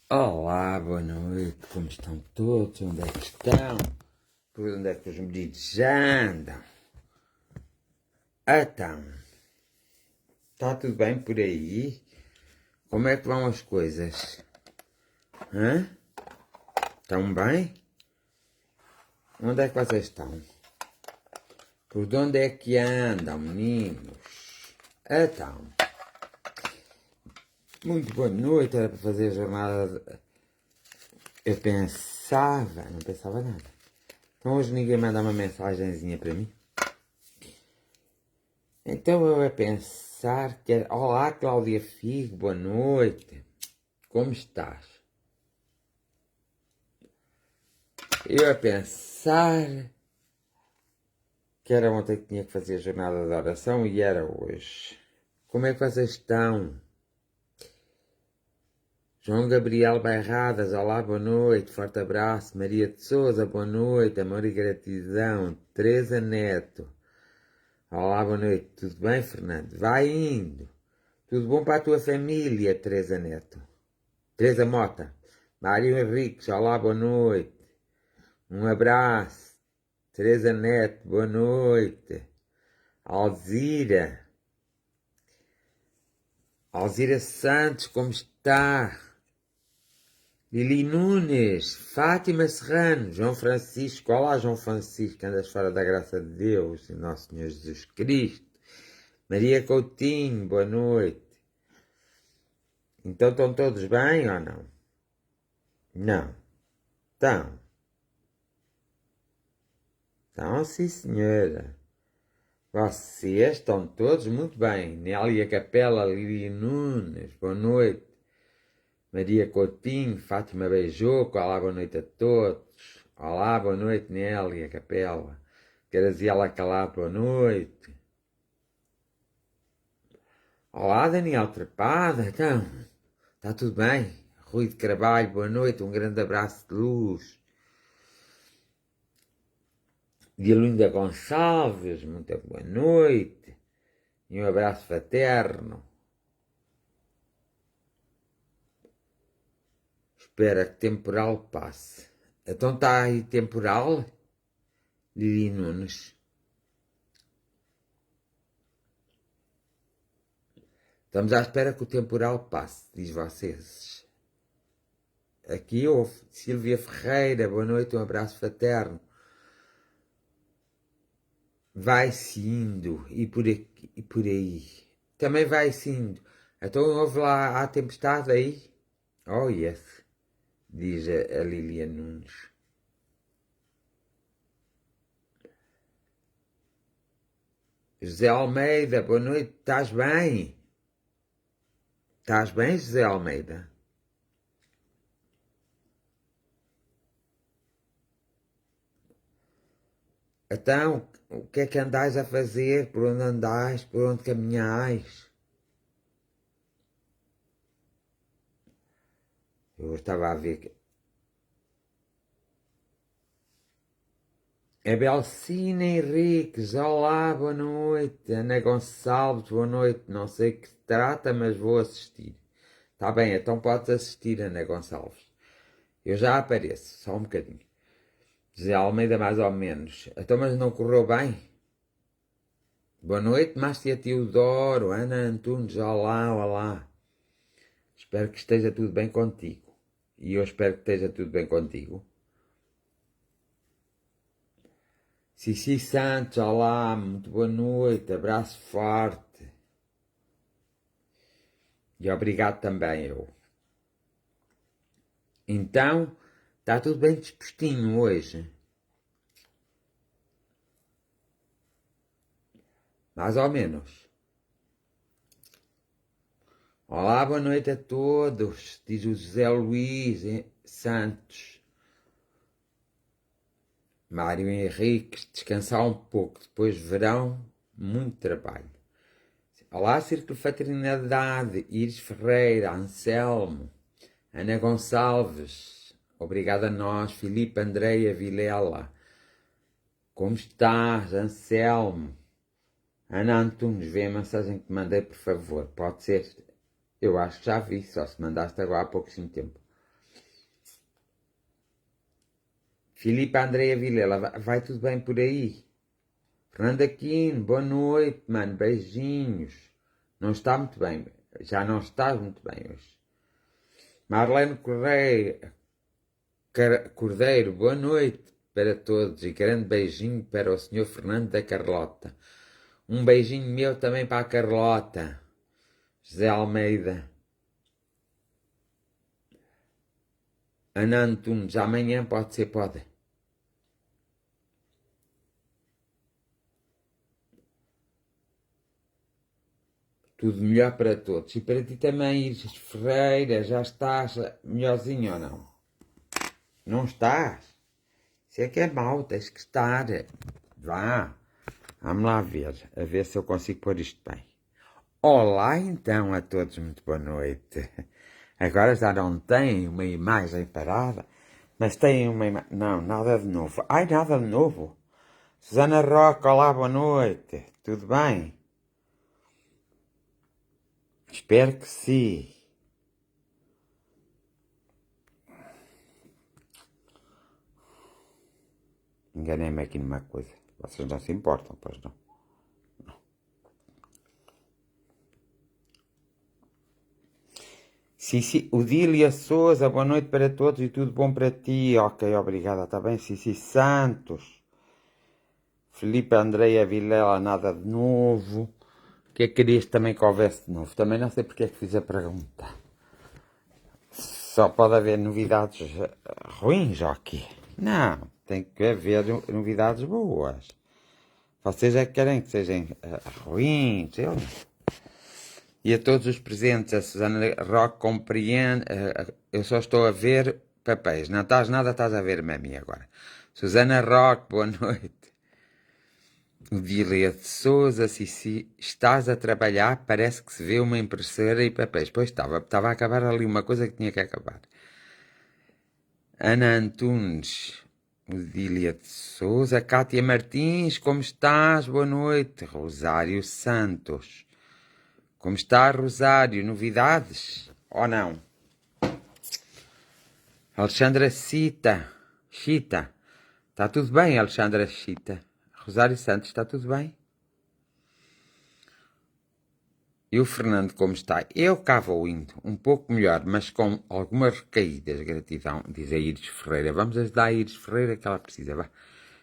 Olá, boa noite, como estão todos? Onde é que estão? Por onde é que os medidos já andam? Então, está tudo bem por aí? Como é que vão as coisas? Hã? Estão bem? Onde é que vocês estão? Por onde é que andam, meninos? Então, muito boa noite, era para fazer a jornada. Eu pensava, não pensava nada. Então hoje ninguém manda uma mensagenzinha para mim. Então eu a pensar que era... Olá, Cláudia Figo, boa noite. Como estás? Eu a pensar que era ontem que tinha que fazer a jornada de oração e era hoje. Como é que vocês estão? João Gabriel Bairradas, olá, boa noite, forte abraço. Maria de Souza, boa noite, amor e gratidão. Teresa Neto, olá, boa noite, tudo bem, Fernando? Vai indo. Tudo bom para a tua família, Teresa Neto? Teresa Mota, Mário Henriques, olá, boa noite. Um abraço. Teresa Neto, boa noite. Alzira. Alzira Santos, como está? Lili Nunes, Fátima Serrano, João Francisco, olá João Francisco, andas fora da graça de Deus, e Nosso Senhor Jesus Cristo. Maria Coutinho, boa noite. Então estão todos bem ou não? Não. Estão. Estão sim, senhora. Vocês estão todos muito bem. Nélia Capela, Lili Nunes, boa noite. Maria Coutinho, Fátima Beijoco, olá, boa noite a todos. Olá, boa noite, Nélia Capela. Graziela Calado, boa noite. Olá, Daniel Trepada, então, está tudo bem? Rui de Carvalho, boa noite, um grande abraço de luz. Diolinda Gonçalves, muito boa noite. E um abraço fraterno. Espera que temporal passe. Então está aí temporal? Lili Nunes. Estamos à espera que o temporal passe, diz vocês. Aqui houve. Silvia Ferreira, boa noite, um abraço fraterno. Vai-se indo, e por aqui, e por aí. Também vai-se indo. Então houve lá a tempestade aí? Oh yes, diz a Lilian Nunes. José Almeida, boa noite, estás bem? Estás bem, José Almeida? Então, o que é que andais a fazer? Por onde andais? Por onde caminhais? Eu estava a ver que... Abelcina Henriques, olá, boa noite. Ana Gonçalves, boa noite. Não sei o que se trata, mas vou assistir. Está bem, então podes assistir, Ana Gonçalves. Eu já apareço, só um bocadinho. José Almeida, mais ou menos. Então, mas não correu bem? Boa noite, Márcia Teodoro, Ana Antunes, olá, olá. Espero que esteja tudo bem contigo. E eu espero que esteja tudo bem contigo. Cici Santos, olá, muito boa noite, abraço forte. E obrigado também eu. Então, está tudo bem dispostinho hoje? Mais ou menos. Olá, boa noite a todos, diz o José Luís Santos. Mário Henrique, descansar um pouco, depois verão, muito trabalho. Olá, Círculo Fraternidade, Iris Ferreira, Anselmo, Ana Gonçalves, obrigado a nós, Filipe Andreia Vilela. Como estás, Anselmo? Ana Antunes, vê a mensagem que te mandei, por favor. Pode ser? Eu acho que já vi, só se mandaste agora há pouquíssimo tempo. Filipe Andreia Vilela, vai tudo bem por aí? Fernando Aquino, boa noite, mano, beijinhos. Não está muito bem, já não estás muito bem hoje. Marlene Cordeiro, boa noite para todos e grande beijinho para o senhor Fernando da Carlota. Um beijinho meu também para a Carlota. José Almeida. Ana Antunes, amanhã pode ser, pode. Tudo melhor para todos. E para ti também, Iris Ferreira, já estás melhorzinho ou não? Não estás? Isso é que é mau, tens que estar. Vá, vamos lá ver, a ver se eu consigo pôr isto bem. Olá então a todos, muito boa noite. Agora já não tem uma imagem parada, mas tem uma imagem... Não, nada de novo. Ai, nada de novo. Susana Roca, olá, boa noite. Tudo bem? Espero que sim. Enganei-me aqui numa coisa. Vocês não se importam, pois não? Cici, Odília Souza, boa noite para todos e tudo bom para ti. Ok, obrigada, está bem. Cici Santos. Felipe Andreia Vilela, nada de novo. O que é que querias também que houvesse de novo? Também não sei porque é que fiz a pergunta. Só pode haver novidades ruins aqui. Não, tem que haver novidades boas. Vocês é que querem que sejam ruins. E a todos os presentes, a Susana Roque compreende. Eu só estou a ver papéis. Não estás nada, estás a ver-me a mim agora. Susana Roque, boa noite. Odília de Souza, Cici, estás a trabalhar? Parece que se vê uma impressora e papéis. Pois estava a acabar ali uma coisa que tinha que acabar. Ana Antunes, Odília de Souza, Cátia Martins, como estás? Boa noite. Rosário Santos, como está, Rosário? Novidades? Ou não? Alexandra Chita, está tudo bem, Alexandra Chita? Rosário Santos, está tudo bem? E o Fernando, como está? Eu cá vou indo, um pouco melhor, mas com algumas recaídas. Gratidão, diz a Iris Ferreira. Vamos ajudar a Iris Ferreira que ela precisa. Vá.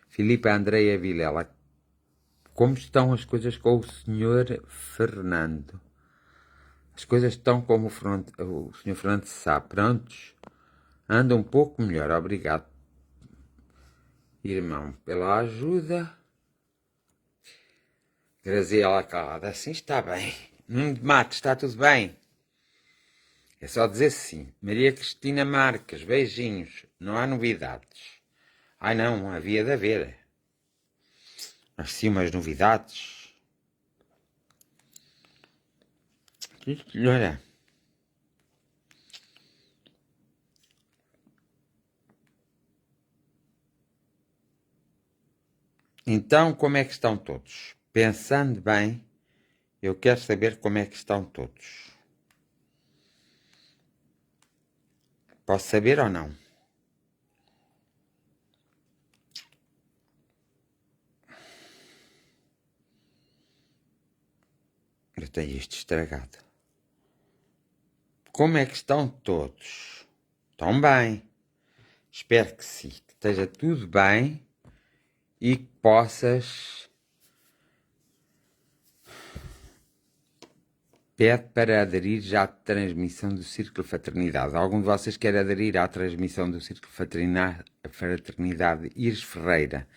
Filipe Andreia Vilela. Como estão as coisas com o senhor Fernando? As coisas estão como o senhor Fernando sabe. Prontos? Anda um pouco melhor, obrigado. Irmão, pela ajuda. Graziela calada, assim está bem. Nuno de Matos, está tudo bem? É só dizer sim. Maria Cristina Marques, beijinhos. Não há novidades. Ai não, havia de haver. Mas sim umas novidades. Que senhora? Então, como é que estão todos? Pensando bem, eu quero saber como é que estão todos. Posso saber ou não? Eu tenho isto estragado. Como é que estão todos? Estão bem. Espero que sim, que esteja tudo bem e que possas... Pede para aderir já à transmissão do Círculo Fraternidade. Algum de vocês quer aderir à transmissão do Círculo Fraternidade? Iris Ferreira.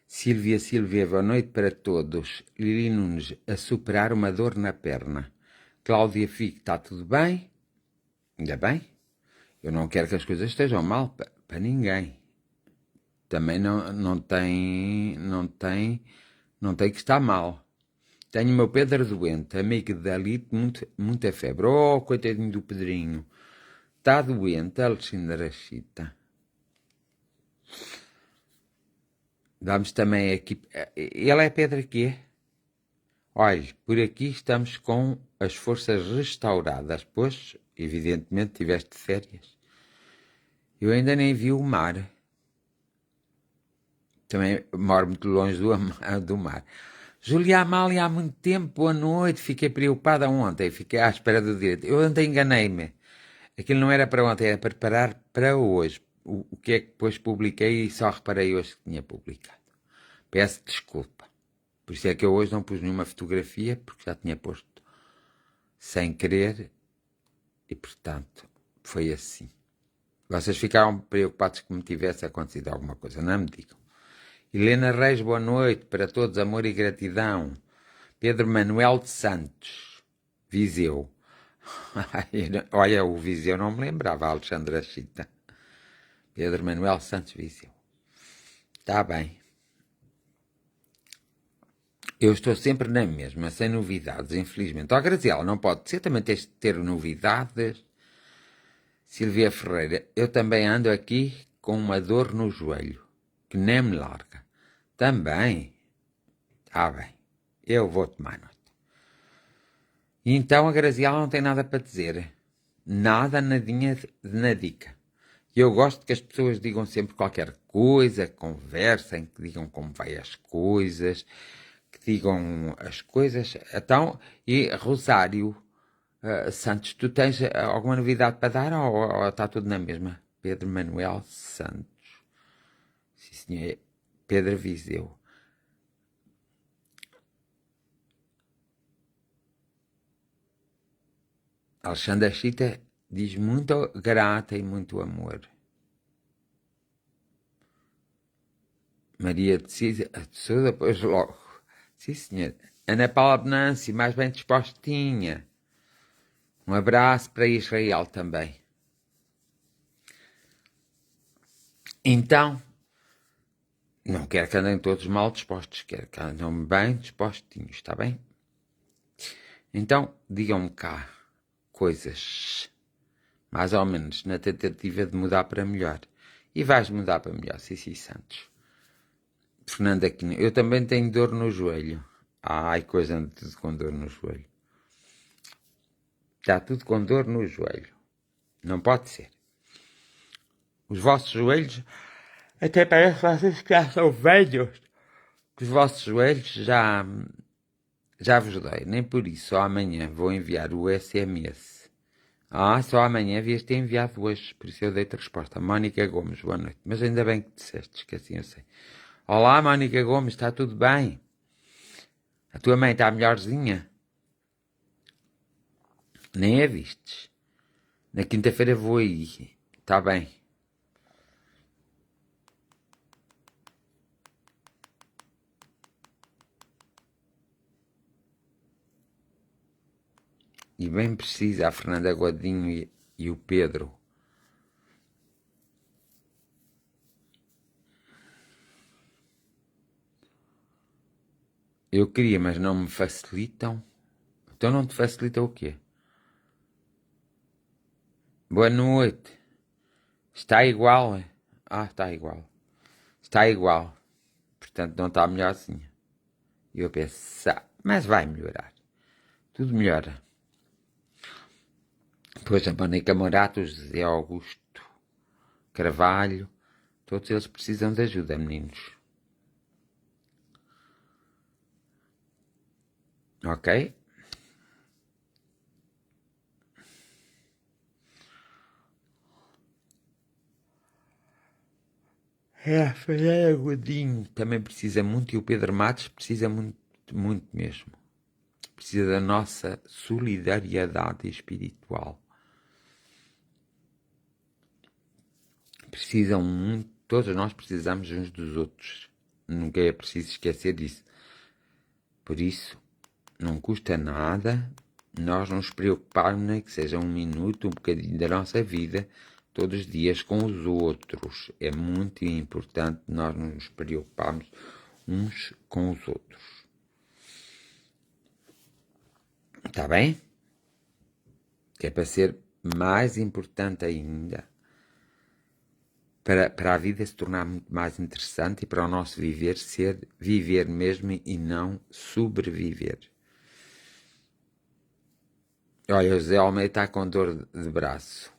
Silvia, boa noite para todos. Lili Nunes, a superar uma dor na perna. Cláudia Fique, está tudo bem? Ainda bem? Eu não quero que as coisas estejam mal para ninguém. Também não tem que estar mal. Tenho o meu Pedro doente, amigo de Dalito, muita febre. Oh, coitadinho do Pedrinho. Está doente, Alexandra Chita. Vamos também aqui... Ele é Pedro aqui, é? Olha, por aqui estamos com as forças restauradas, pois, evidentemente, tiveste férias. Eu ainda nem vi o mar. Também moro muito longe do mar. Júlia Amália, há muito tempo, boa noite. Fiquei preocupada ontem, fiquei à espera do direito. Eu ontem enganei-me. Aquilo não era para ontem, era para preparar para hoje. O que é que depois publiquei e só reparei hoje que tinha publicado. Peço desculpa. Por isso é que eu hoje não pus nenhuma fotografia, porque já tinha posto sem querer e, portanto, foi assim. Vocês ficaram preocupados que me tivesse acontecido alguma coisa, não me digam. Helena Reis, boa noite para todos, amor e gratidão. Pedro Manuel de Santos, Viseu. Olha, o Viseu não me lembrava, Alexandra Chita. Pedro Manuel Santos, Viseu. Está bem. Eu estou sempre na mesma, sem novidades, infelizmente. Ó, Graziela, não pode ser, também tens de ter novidades. Silvia Ferreira, eu também ando aqui com uma dor no joelho, que nem me larga. Também? Está bem, eu vou tomar nota. E então a Graziela não tem nada para dizer. Nada, nadinha de nadica. Eu gosto que as pessoas digam sempre qualquer coisa, conversem, que digam como vai as coisas, que digam as coisas. Então, e Rosário Santos, tu tens alguma novidade para dar ou está tudo na mesma? Pedro Manuel Santos. Sim, senhor. Pedro Viseu. Alexandra Chita diz muito grata e muito amor. Maria de Sousa, depois logo. Sim, senhor. Ana Paula Benanci, mais bem dispostinha. Um abraço para Israel também. Então, não quero que andem todos mal dispostos, quero que andem bem dispostinhos, está bem? Então, digam-me cá coisas, mais ou menos, na tentativa de mudar para melhor. E vais mudar para melhor, Cici Santos. Fernanda Aquino, eu também tenho dor no joelho. Ai, coisa de tudo com dor no joelho. Está tudo com dor no joelho. Não pode ser. Os vossos joelhos, até parece que vocês já são velhos. Os vossos joelhos já vos dói. Nem por isso, só amanhã vou enviar o SMS. Só amanhã havias ter enviado hoje, por isso eu dei-te a resposta. Mónica Gomes, boa noite. Mas ainda bem que disseste, que assim eu sei. Olá, Mónica Gomes, está tudo bem? A tua mãe está melhorzinha? Nem a vistes. Na quinta-feira vou aí. Está bem. E bem precisa a Fernanda Godinho e o Pedro. Eu queria, mas não me facilitam. Então não te facilita o quê? Boa noite. Está igual? Está igual. Está igual. Portanto, não está melhorzinha. E eu penso, mas vai melhorar. Tudo melhora. Depois a Mónica Morato, o José Augusto Carvalho, todos eles precisam de ajuda, meninos. Ok? A Fernanda Godinho também precisa muito e o Pedro Matos precisa muito, muito mesmo. Precisa da nossa solidariedade espiritual. Precisam muito, todos nós precisamos uns dos outros. Nunca é preciso esquecer disso. Por isso, não custa nada nós nos preocuparmos, nem que seja um minuto, um bocadinho da nossa vida, todos os dias com os outros. É muito importante nós nos preocuparmos uns com os outros. Está bem? Que é para ser mais importante ainda. Para a vida se tornar muito mais interessante e para o nosso viver ser viver mesmo e não sobreviver. Olha, o José Almeida está com dor de braço.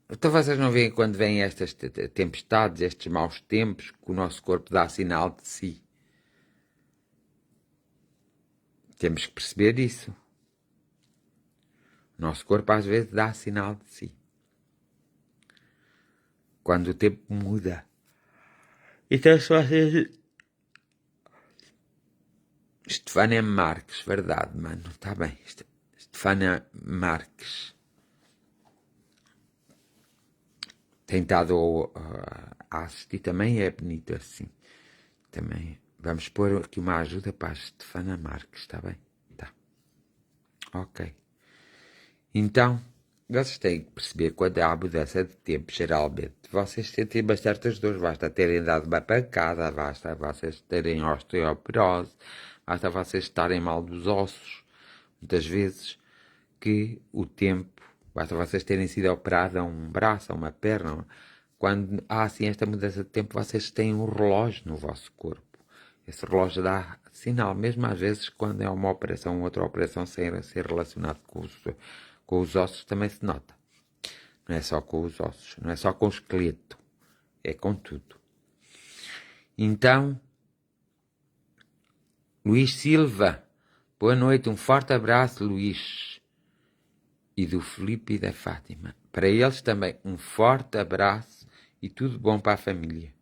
Então vocês não veem quando vêm estas tempestades, estes maus tempos, que o nosso corpo dá sinal de si. Temos que perceber isso. O nosso corpo às vezes dá sinal de si. Quando o tempo muda. Então se vocês... Estefânia Marques, verdade, mano. Está bem. Estefânia Marques. Tem estado a assistir também, é bonito assim. Também. Vamos pôr aqui uma ajuda para a Estefânia Marques, está bem? Tá. Ok. Então, vocês têm que perceber quando há mudança de tempo, geralmente. Vocês sentem bastantes dores, basta terem dado uma pancada, basta vocês terem osteoporose, basta vocês estarem mal dos ossos, muitas vezes, que o tempo, basta vocês terem sido operados a um braço, a uma perna. Quando há assim esta mudança de tempo, vocês têm um relógio no vosso corpo. Esse relógio dá sinal, mesmo às vezes quando é uma operação, outra operação sem ser relacionado com os ossos, também se nota. Não é só com os ossos, não é só com o esqueleto, é com tudo. Então, Luís Silva, boa noite, um forte abraço, Luís. E do Filipe e da Fátima. Para eles também, um forte abraço e tudo bom para a família.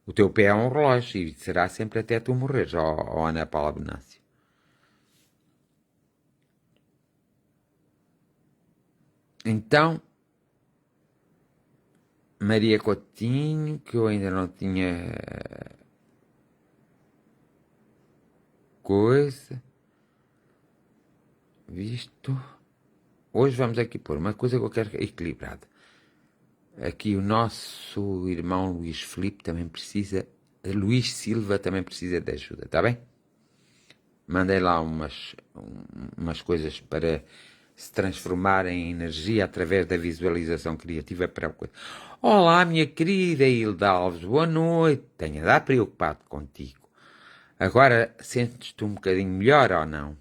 O teu pé é um relógio e será sempre até tu morreres, ó Ana Paula Benácio. Então, Maria Coutinho, que eu ainda não tinha coisa visto. Hoje vamos aqui pôr uma coisa que eu quero equilibrada. Aqui o nosso irmão Luís Filipe também precisa, Luís Silva também precisa de ajuda, está bem? Mandei lá umas coisas para se transformar em energia através da visualização criativa para a coisa. Olá, minha querida Hilda Alves, boa noite. Tenho andado preocupado contigo. Agora, sentes-te um bocadinho melhor ou não?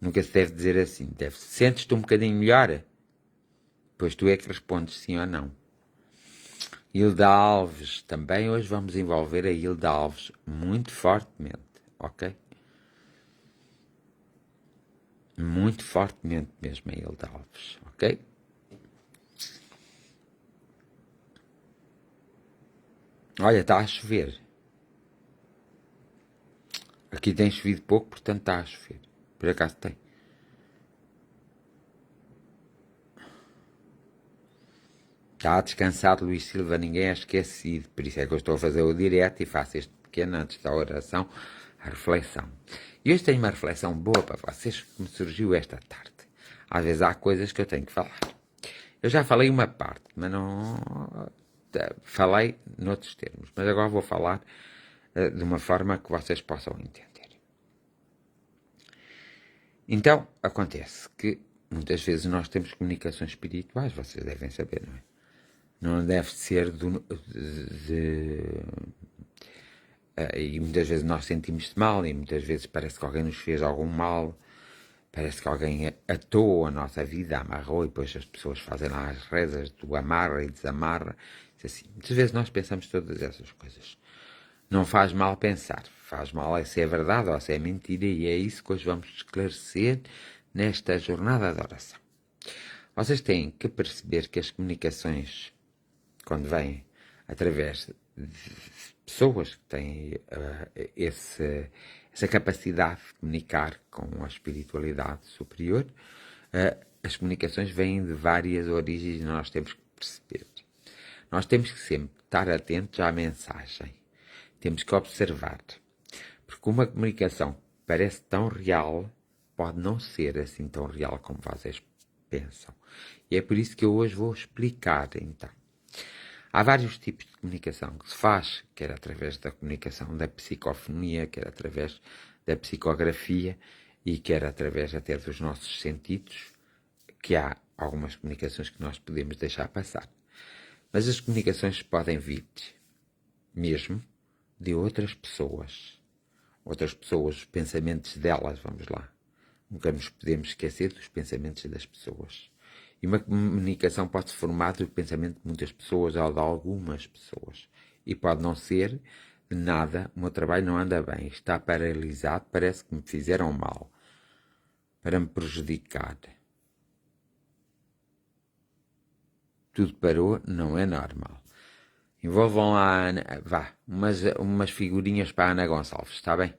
Nunca se deve dizer assim. Sentes-te um bocadinho melhor? Pois tu é que respondes sim ou não. Hilda Alves, também hoje vamos envolver a Hilda Alves muito fortemente, ok? Muito fortemente mesmo a Hilda Alves, ok? Olha, está a chover. Aqui tem chovido pouco, portanto está a chover. Por acaso tem. Está descansado, Luís Silva, ninguém é esquecido. Por isso é que eu estou a fazer o direto e faço este pequeno, antes da oração, a reflexão. E hoje tenho uma reflexão boa para vocês que me surgiu esta tarde. Às vezes há coisas que eu tenho que falar. Eu já falei uma parte, mas não... Falei noutros termos. Mas agora vou falar de uma forma que vocês possam entender. Então, acontece que muitas vezes nós temos comunicações espirituais, vocês devem saber, não é? Não deve ser e muitas vezes nós sentimos-se mal e muitas vezes parece que alguém nos fez algum mal, parece que alguém atou a nossa vida, amarrou, e depois as pessoas fazem lá as rezas do amarra e desamarra. Assim, muitas vezes nós pensamos todas essas coisas. Não faz mal pensar, faz mal é se é verdade ou se é mentira, e é isso que hoje vamos esclarecer nesta jornada de oração. Vocês têm que perceber que as comunicações, quando vêm através de pessoas que têm essa capacidade de comunicar com a espiritualidade superior, as comunicações vêm de várias origens e nós temos que perceber. Nós temos que sempre estar atentos à mensagem. Temos que observar. Porque uma comunicação que parece tão real pode não ser assim tão real como vocês pensam. E é por isso que eu hoje vou explicar, então. Há vários tipos de comunicação que se faz, quer através da comunicação da psicofonia, quer através da psicografia e quer através até dos nossos sentidos, que há algumas comunicações que nós podemos deixar passar. Mas as comunicações podem vir mesmo de outras pessoas, os pensamentos delas, vamos lá. Nunca nos podemos esquecer dos pensamentos das pessoas. E uma comunicação pode se formar do pensamento de muitas pessoas ou de algumas pessoas. E pode não ser de nada, o meu trabalho não anda bem, está paralisado, parece que me fizeram mal, para me prejudicar. Tudo parou, não é normal. Envolvam lá umas figurinhas para a Ana Gonçalves, está bem?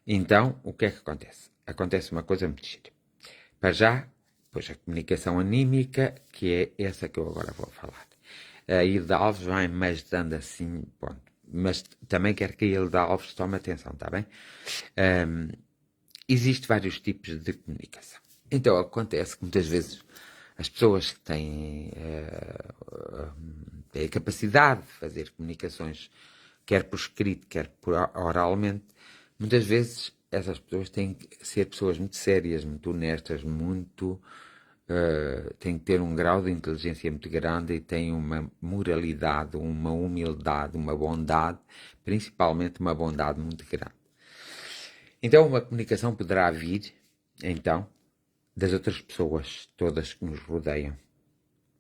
Então, o que é que acontece? Acontece uma coisa muito gira. Para já, pois a comunicação anímica, que é essa que eu agora vou falar. A Hilda Alves vai-me dando assim, ponto. Mas também quero que a Hilda Alves tome atenção, está bem? Existem vários tipos de comunicação. Então, acontece que muitas vezes as pessoas que têm a capacidade de fazer comunicações, quer por escrito, quer por oralmente, muitas vezes essas pessoas têm que ser pessoas muito sérias, muito honestas, têm que ter um grau de inteligência muito grande e têm uma moralidade, uma humildade, uma bondade, principalmente uma bondade muito grande. Então, uma comunicação poderá vir, então, das outras pessoas todas que nos rodeiam.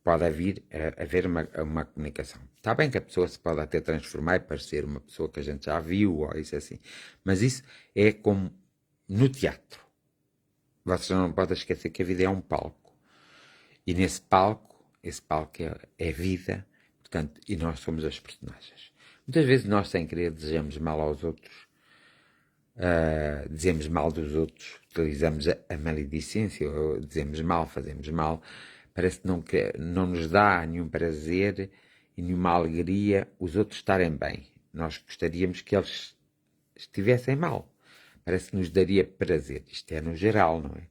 Pode haver uma comunicação. Está bem que a pessoa se pode até transformar e parecer uma pessoa que a gente já viu, ou isso assim. Mas isso é como no teatro. Vocês não podem esquecer que a vida é um palco. E esse palco é vida, portanto, e nós somos as personagens. Muitas vezes nós, sem querer, desejamos mal aos outros, dizemos mal dos outros, utilizamos a maledicência, ou dizemos mal, fazemos mal, parece que não nos dá nenhum prazer e nenhuma alegria os outros estarem bem. Nós gostaríamos que eles estivessem mal. Parece que nos daria prazer. Isto é no geral, não é?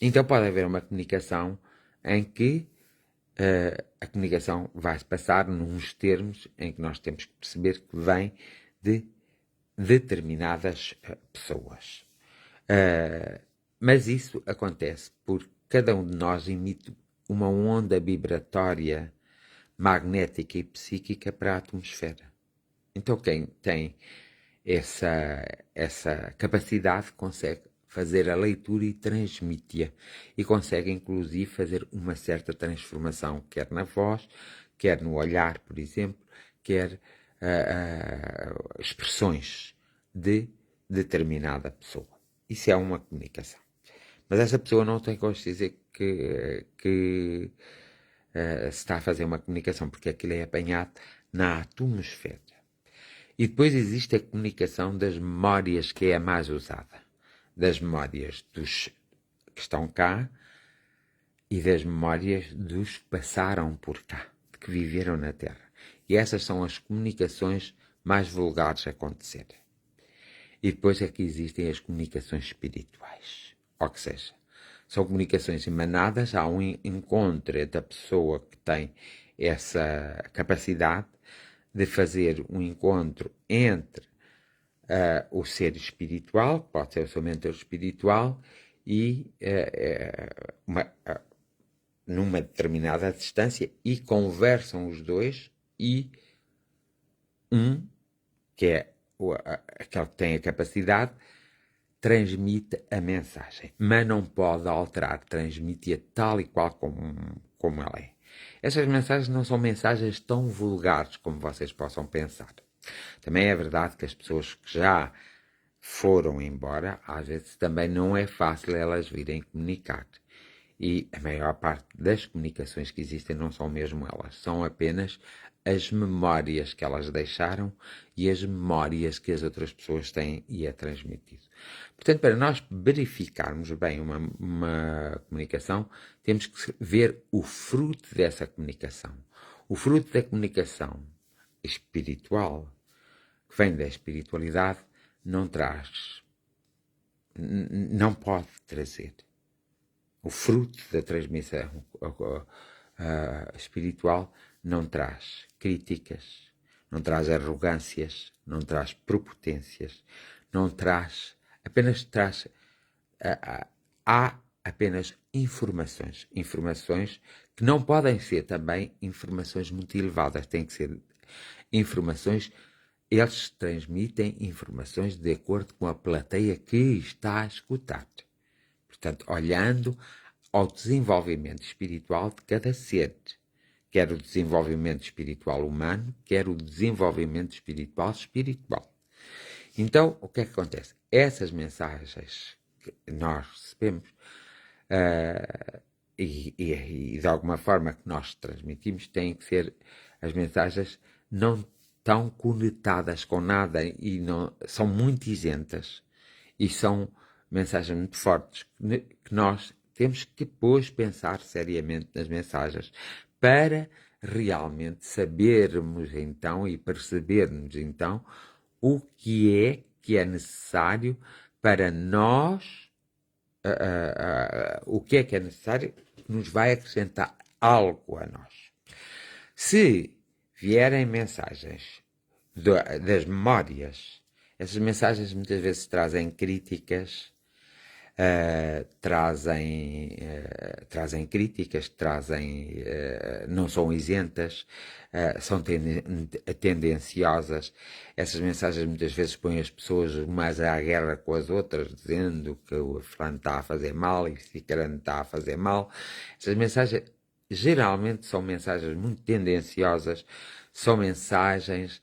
Então pode haver uma comunicação em que a comunicação vai se passar nos termos em que nós temos que perceber que vem de determinadas pessoas. Mas isso acontece porque cada um de nós emite uma onda vibratória magnética e psíquica para a atmosfera. Então quem tem essa capacidade consegue fazer a leitura e transmitir, e consegue inclusive fazer uma certa transformação, quer na voz, quer no olhar, por exemplo, quer expressões de determinada pessoa. Isso é uma comunicação. Mas essa pessoa não tem consciência que se está a fazer uma comunicação, porque aquilo é apanhado na atmosfera. E depois existe a comunicação das memórias, que é a mais usada. Das memórias dos que estão cá e das memórias dos que passaram por cá, de que viveram na Terra. E essas são as comunicações mais vulgares a acontecer. E depois é que existem as comunicações espirituais. Ou que seja, são comunicações emanadas, há um encontro entre a pessoa que tem essa capacidade de fazer um encontro entre o ser espiritual, que pode ser o seu mentor espiritual, e numa determinada distância, e conversam os dois, e que é aquele que tem a capacidade, transmite a mensagem, mas não pode alterar, transmite-a tal e qual como ela é. Essas mensagens não são mensagens tão vulgares como vocês possam pensar. Também é verdade que as pessoas que já foram embora, às vezes também não é fácil elas virem comunicar. E a maior parte das comunicações que existem não são mesmo elas, são apenas as memórias que elas deixaram e as memórias que as outras pessoas têm e é transmitido. Portanto, para nós verificarmos bem uma comunicação, temos que ver o fruto dessa comunicação. O fruto da comunicação espiritual, que vem da espiritualidade, não pode trazer. O fruto da transmissão espiritual não traz críticas, não traz arrogâncias, não traz prepotências, não traz, apenas traz, há apenas informações que não podem ser também informações muito elevadas, têm que ser informações, eles transmitem informações de acordo com a plateia que está a escutar. Portanto, olhando ao desenvolvimento espiritual de cada ser, quer o desenvolvimento espiritual humano, quer o desenvolvimento espiritual. Então, o que é que acontece? Essas mensagens que nós recebemos e de alguma forma que nós transmitimos têm que ser as mensagens não tão conectadas com nada e não, são muito isentas e são mensagens muito fortes que nós temos que depois pensar seriamente nas mensagens para realmente sabermos então e percebermos então o que é necessário para nós, o que é necessário que nos vai acrescentar algo a nós. Se vierem mensagens das memórias, essas mensagens muitas vezes trazem críticas, trazem críticas, não são isentas, são tendenciosas. Essas mensagens muitas vezes põem as pessoas mais à guerra com as outras, dizendo que o fulano está a fazer mal e o ciclano está a fazer mal. Essas mensagens geralmente são mensagens muito tendenciosas, são mensagens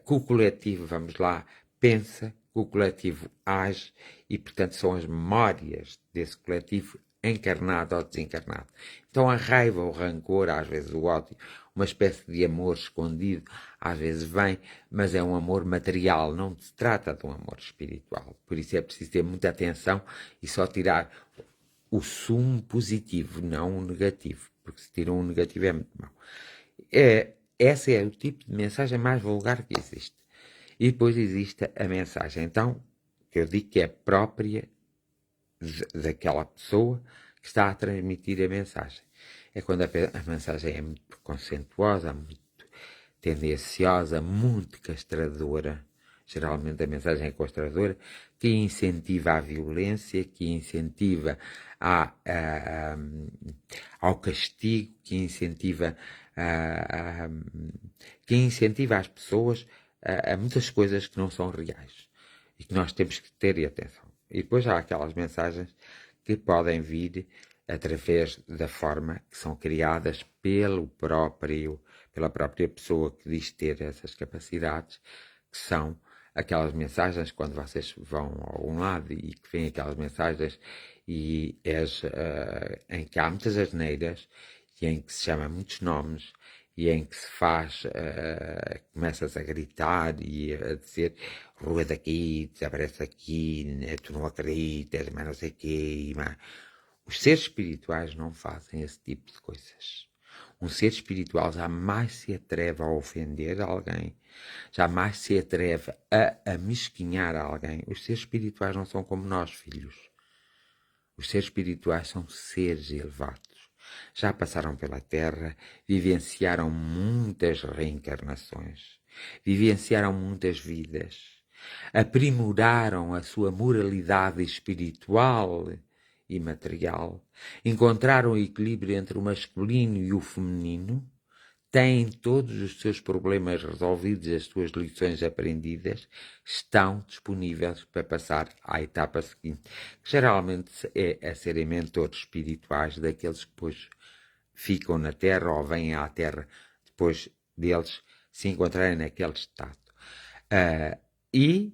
que o coletivo, vamos lá, pensa, que o coletivo age e, portanto, são as memórias desse coletivo encarnado ou desencarnado. Então a raiva, o rancor, às vezes o ódio, uma espécie de amor escondido, às vezes vem, mas é um amor material, não se trata de um amor espiritual. Por isso é preciso ter muita atenção e só tirar o sumo positivo, não o negativo, porque se tiram o negativo é muito mau. Esse é o tipo de mensagem mais vulgar que existe. E depois existe a mensagem, então, que eu digo que é própria daquela pessoa que está a transmitir a mensagem. É quando a mensagem é muito preconceituosa, muito tendenciosa, muito castradora. Geralmente a mensagem é castradora, que incentiva a violência, que incentiva ao castigo, que incentiva as pessoas a muitas coisas que não são reais e que nós temos que ter atenção. E depois há aquelas mensagens que podem vir através da forma que são criadas pela própria pessoa que diz ter essas capacidades, que são aquelas mensagens quando vocês vão a algum lado e que vêm aquelas mensagens em que há muitas asneiras e em que se chama muitos nomes e em que se faz, começas a gritar e a dizer rua daqui, desaparece aqui, tu não acreditas, mas não sei o quê. Mas... Os seres espirituais não fazem esse tipo de coisas. Um ser espiritual jamais se atreve a ofender alguém, jamais se atreve a mesquinhar alguém. Os seres espirituais não são como nós, filhos. Os seres espirituais são seres elevados. Já passaram pela Terra, vivenciaram muitas reencarnações, vivenciaram muitas vidas, aprimoraram a sua moralidade espiritual e material, encontraram o equilíbrio entre o masculino e o feminino, têm todos os seus problemas resolvidos, as suas lições aprendidas, estão disponíveis para passar à etapa seguinte, que geralmente é a serem mentores espirituais daqueles que depois ficam na Terra ou vêm à Terra depois deles se encontrarem naquele estado. E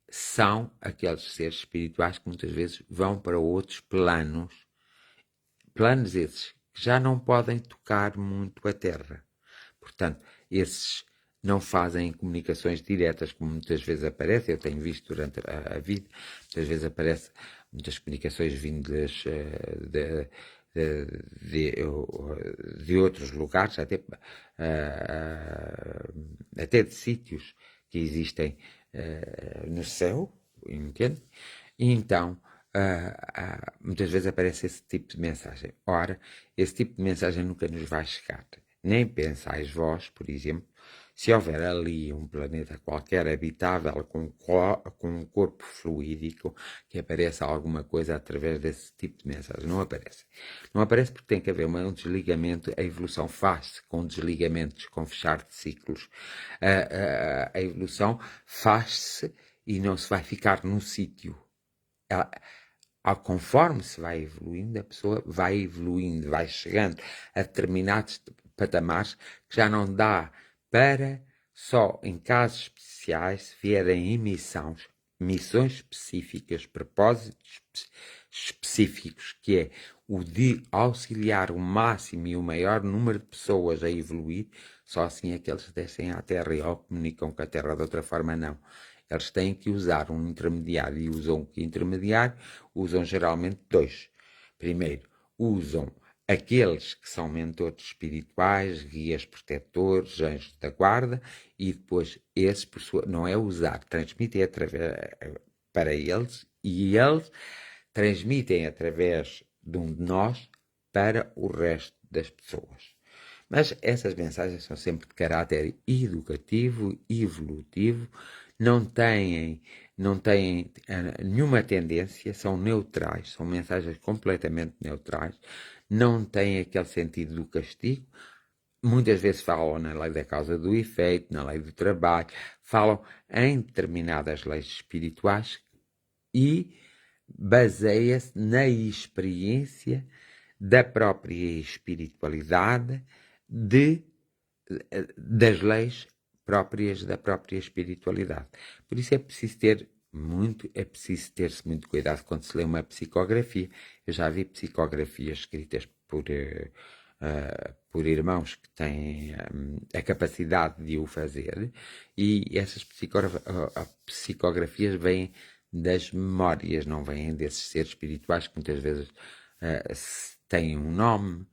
são aqueles seres espirituais que muitas vezes vão para outros planos esses que já não podem tocar muito a Terra. Portanto, esses não fazem comunicações diretas, como muitas vezes aparece. Eu tenho visto durante a vida, muitas vezes aparecem muitas comunicações vindas de outros lugares, até de sítios que existem no céu, entende? E então, muitas vezes aparece esse tipo de mensagem. Ora, esse tipo de mensagem nunca nos vai chegar. Nem pensais vós, por exemplo, se houver ali um planeta qualquer habitável com um corpo fluídico, que apareça alguma coisa através desse tipo de mensagem. Não aparece. Não aparece porque tem que haver um desligamento. A evolução faz-se com desligamentos, com fechar de ciclos. A evolução faz-se e não se vai ficar num sítio. conforme se vai evoluindo, a pessoa vai evoluindo, vai chegando a determinados patamares que já não dá para, só em casos especiais, se vierem missões específicas, propósitos específicos, que é o de auxiliar o máximo e o maior número de pessoas a evoluir, só assim é que eles descem à Terra ou comunicam com a Terra, de outra forma não. Eles têm que usar um intermediário e usam que intermediário? Usam geralmente dois. Primeiro, usam aqueles que são mentores espirituais, guias protetores, anjos da guarda, e depois esses, por sua, não é usar, transmitem através, para eles, e eles transmitem através de um de nós para o resto das pessoas. Mas essas mensagens são sempre de caráter educativo, evolutivo, não têm nenhuma tendência, são neutrais, são mensagens completamente neutrais, não têm aquele sentido do castigo. Muitas vezes falam na lei da causa do efeito, na lei do trabalho, falam em determinadas leis espirituais e baseia-se na experiência da própria espiritualidade, das leis próprias da própria espiritualidade. Por isso é preciso ter-se muito cuidado quando se lê uma psicografia. Eu já vi psicografias escritas por irmãos que têm a capacidade de o fazer, e essas psicografias vêm das memórias, não vêm desses seres espirituais que muitas vezes têm um nome.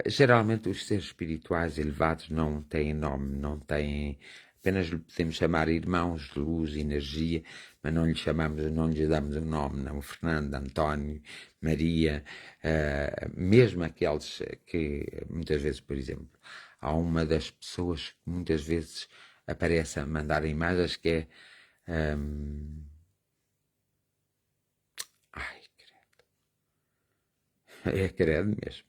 Geralmente os seres espirituais elevados não têm nome, não têm, apenas lhe podemos chamar irmãos de luz, energia, mas não lhes damos um nome, não. Fernando, António, Maria, mesmo aqueles que muitas vezes, por exemplo, há uma das pessoas que muitas vezes aparece a mandar imagens que é ai, é credo mesmo.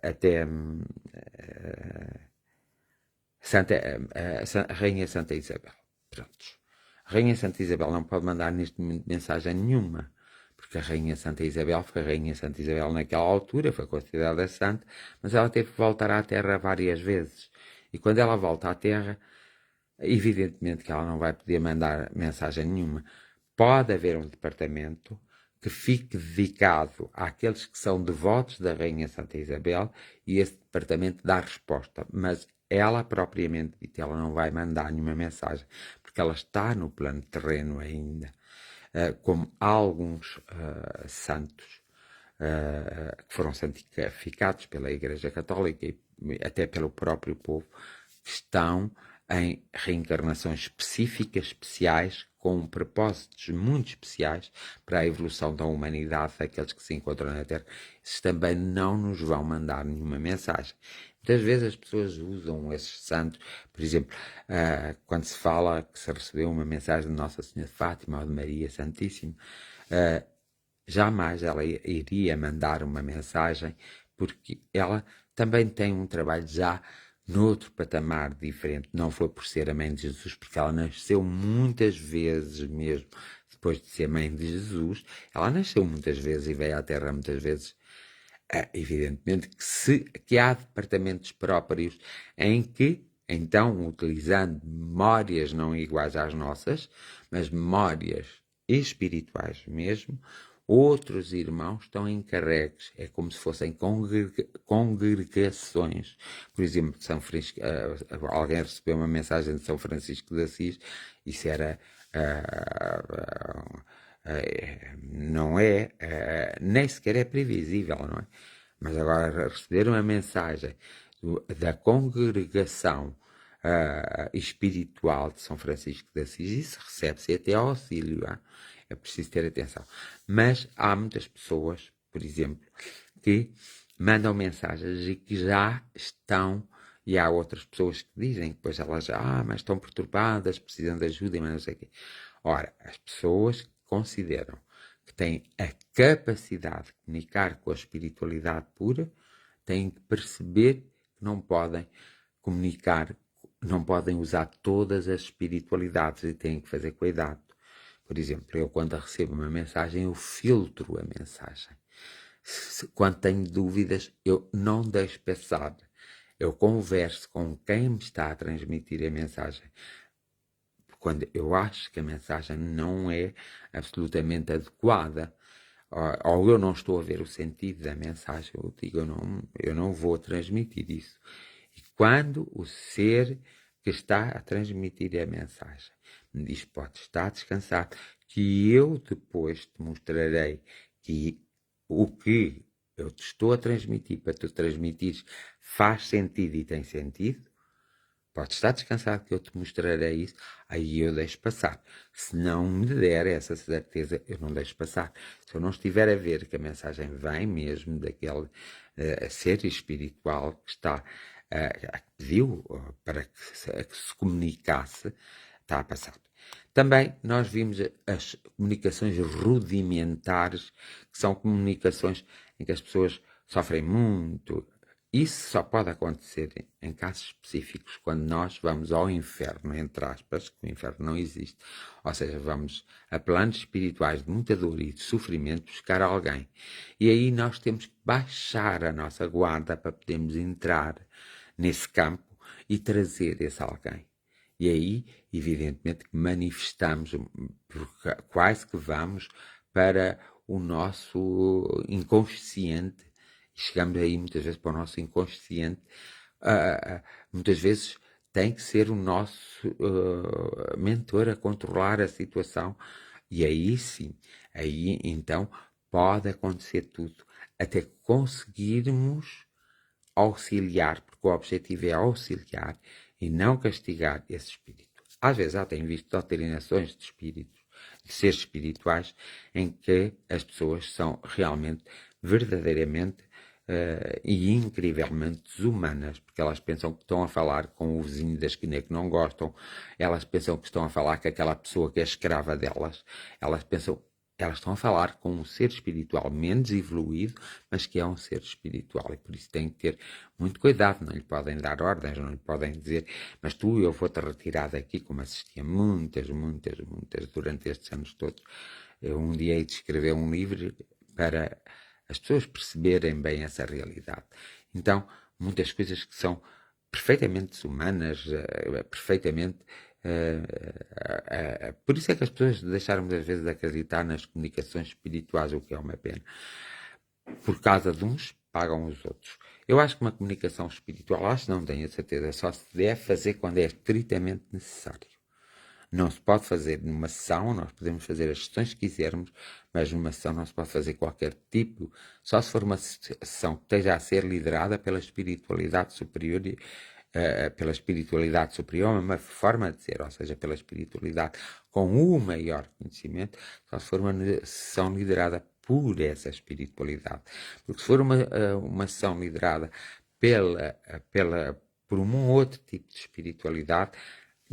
Até a Rainha Santa Isabel. Prontos. A Rainha Santa Isabel não pode mandar neste momento mensagem nenhuma, porque a Rainha Santa Isabel foi a Rainha Santa Isabel naquela altura, foi considerada santa, mas ela teve que voltar à Terra várias vezes. E quando ela volta à Terra, evidentemente que ela não vai poder mandar mensagem nenhuma. Pode haver um departamento que fique dedicado àqueles que são devotos da Rainha Santa Isabel, e esse departamento dá resposta, mas ela propriamente dita, ela não vai mandar nenhuma mensagem, porque ela está no plano terreno ainda, como alguns santos que foram santificados pela Igreja Católica e até pelo próprio povo, que estão em reencarnações específicas, especiais, com propósitos muito especiais para a evolução da humanidade, daqueles que se encontram na Terra. Esses também não nos vão mandar nenhuma mensagem. Muitas vezes as pessoas usam esses santos, por exemplo, quando se fala que se recebeu uma mensagem de Nossa Senhora de Fátima ou de Maria Santíssima, jamais ela iria mandar uma mensagem, porque ela também tem um trabalho já noutro patamar diferente. Não foi por ser a mãe de Jesus, porque ela nasceu muitas vezes mesmo depois de ser mãe de Jesus. Ela nasceu muitas vezes e veio à Terra muitas vezes. Evidentemente que há departamentos próprios em que, então, utilizando memórias não iguais às nossas, mas memórias espirituais mesmo, outros irmãos estão encarregues. É como se fossem congregações. Por exemplo, São Francisco, alguém recebeu uma mensagem de São Francisco de Assis, isso era não é, nem sequer é previsível, não é? Mas agora receber uma mensagem da congregação espiritual de São Francisco de Assis, isso recebe-se até auxílio, é preciso ter atenção. Mas há muitas pessoas, por exemplo, que mandam mensagens e que já estão, e há outras pessoas que dizem que depois elas já, mas estão perturbadas, precisam de ajuda, mas não sei o quê. Ora, as pessoas que consideram que têm a capacidade de comunicar com a espiritualidade pura têm que perceber que não podem comunicar, não podem usar todas as espiritualidades e têm que fazer cuidado, Por exemplo, eu quando recebo uma mensagem, eu filtro a mensagem. Quando tenho dúvidas, eu não deixo passar. Eu converso com quem me está a transmitir a mensagem. Quando eu acho que a mensagem não é absolutamente adequada, ou eu não estou a ver o sentido da mensagem, eu digo, eu não vou transmitir isso. E quando o ser que está a transmitir a mensagem me diz, pode estar descansado, que eu depois te mostrarei que o que eu te estou a transmitir para tu transmitires faz sentido e tem sentido, pode estar descansado que eu te mostrarei isso, aí eu deixo passar. Se não me der essa certeza, eu não deixo passar. Se eu não estiver a ver que a mensagem vem mesmo daquele ser espiritual que está, que pediu para que se comunicasse, está a passar. Também nós vimos as comunicações rudimentares, que são comunicações em que as pessoas sofrem muito. Isso só pode acontecer em casos específicos, quando nós vamos ao inferno, entre aspas, que o inferno não existe. Ou seja, vamos a planos espirituais de muita dor e de sofrimento buscar alguém. E aí nós temos que baixar a nossa guarda para podermos entrar nesse campo e trazer esse alguém. E aí, evidentemente, manifestamos, quase que vamos para o nosso inconsciente. Chegamos aí muitas vezes para o nosso inconsciente. Muitas vezes tem que ser o nosso mentor a controlar a situação. E aí sim, aí então pode acontecer tudo. Até conseguirmos auxiliar, porque o objetivo é auxiliar e não castigar esse espírito. Às vezes já tenho visto doutrinações de espíritos, de seres espirituais, em que as pessoas são realmente, verdadeiramente e incrivelmente desumanas, porque elas pensam que estão a falar com o vizinho da esquina que não gostam, elas pensam que estão a falar com aquela pessoa que é escrava delas, elas estão a falar com um ser espiritual menos evoluído, mas que é um ser espiritual, e por isso têm que ter muito cuidado, não lhe podem dar ordens, não lhe podem dizer, mas eu vou-te retirar daqui, como assistia muitas, durante estes anos todos. Eu um dia hei de escrever um livro para as pessoas perceberem bem essa realidade. Então, muitas coisas que são perfeitamente desumanas, perfeitamente... por isso é que as pessoas deixaram muitas vezes de acreditar nas comunicações espirituais, o que é uma pena. Por causa de uns, pagam os outros. Eu acho que uma comunicação espiritual, não tenho a certeza, só se deve fazer quando é estritamente necessário. Não se pode fazer numa sessão, nós podemos fazer as sessões que quisermos, mas numa sessão não se pode fazer qualquer tipo, só se for uma sessão que esteja a ser liderada pela espiritualidade superior, uma forma de dizer, ou seja, pela espiritualidade com o maior conhecimento, só se for uma sessão liderada por essa espiritualidade. Porque se for uma sessão liderada por um outro tipo de espiritualidade,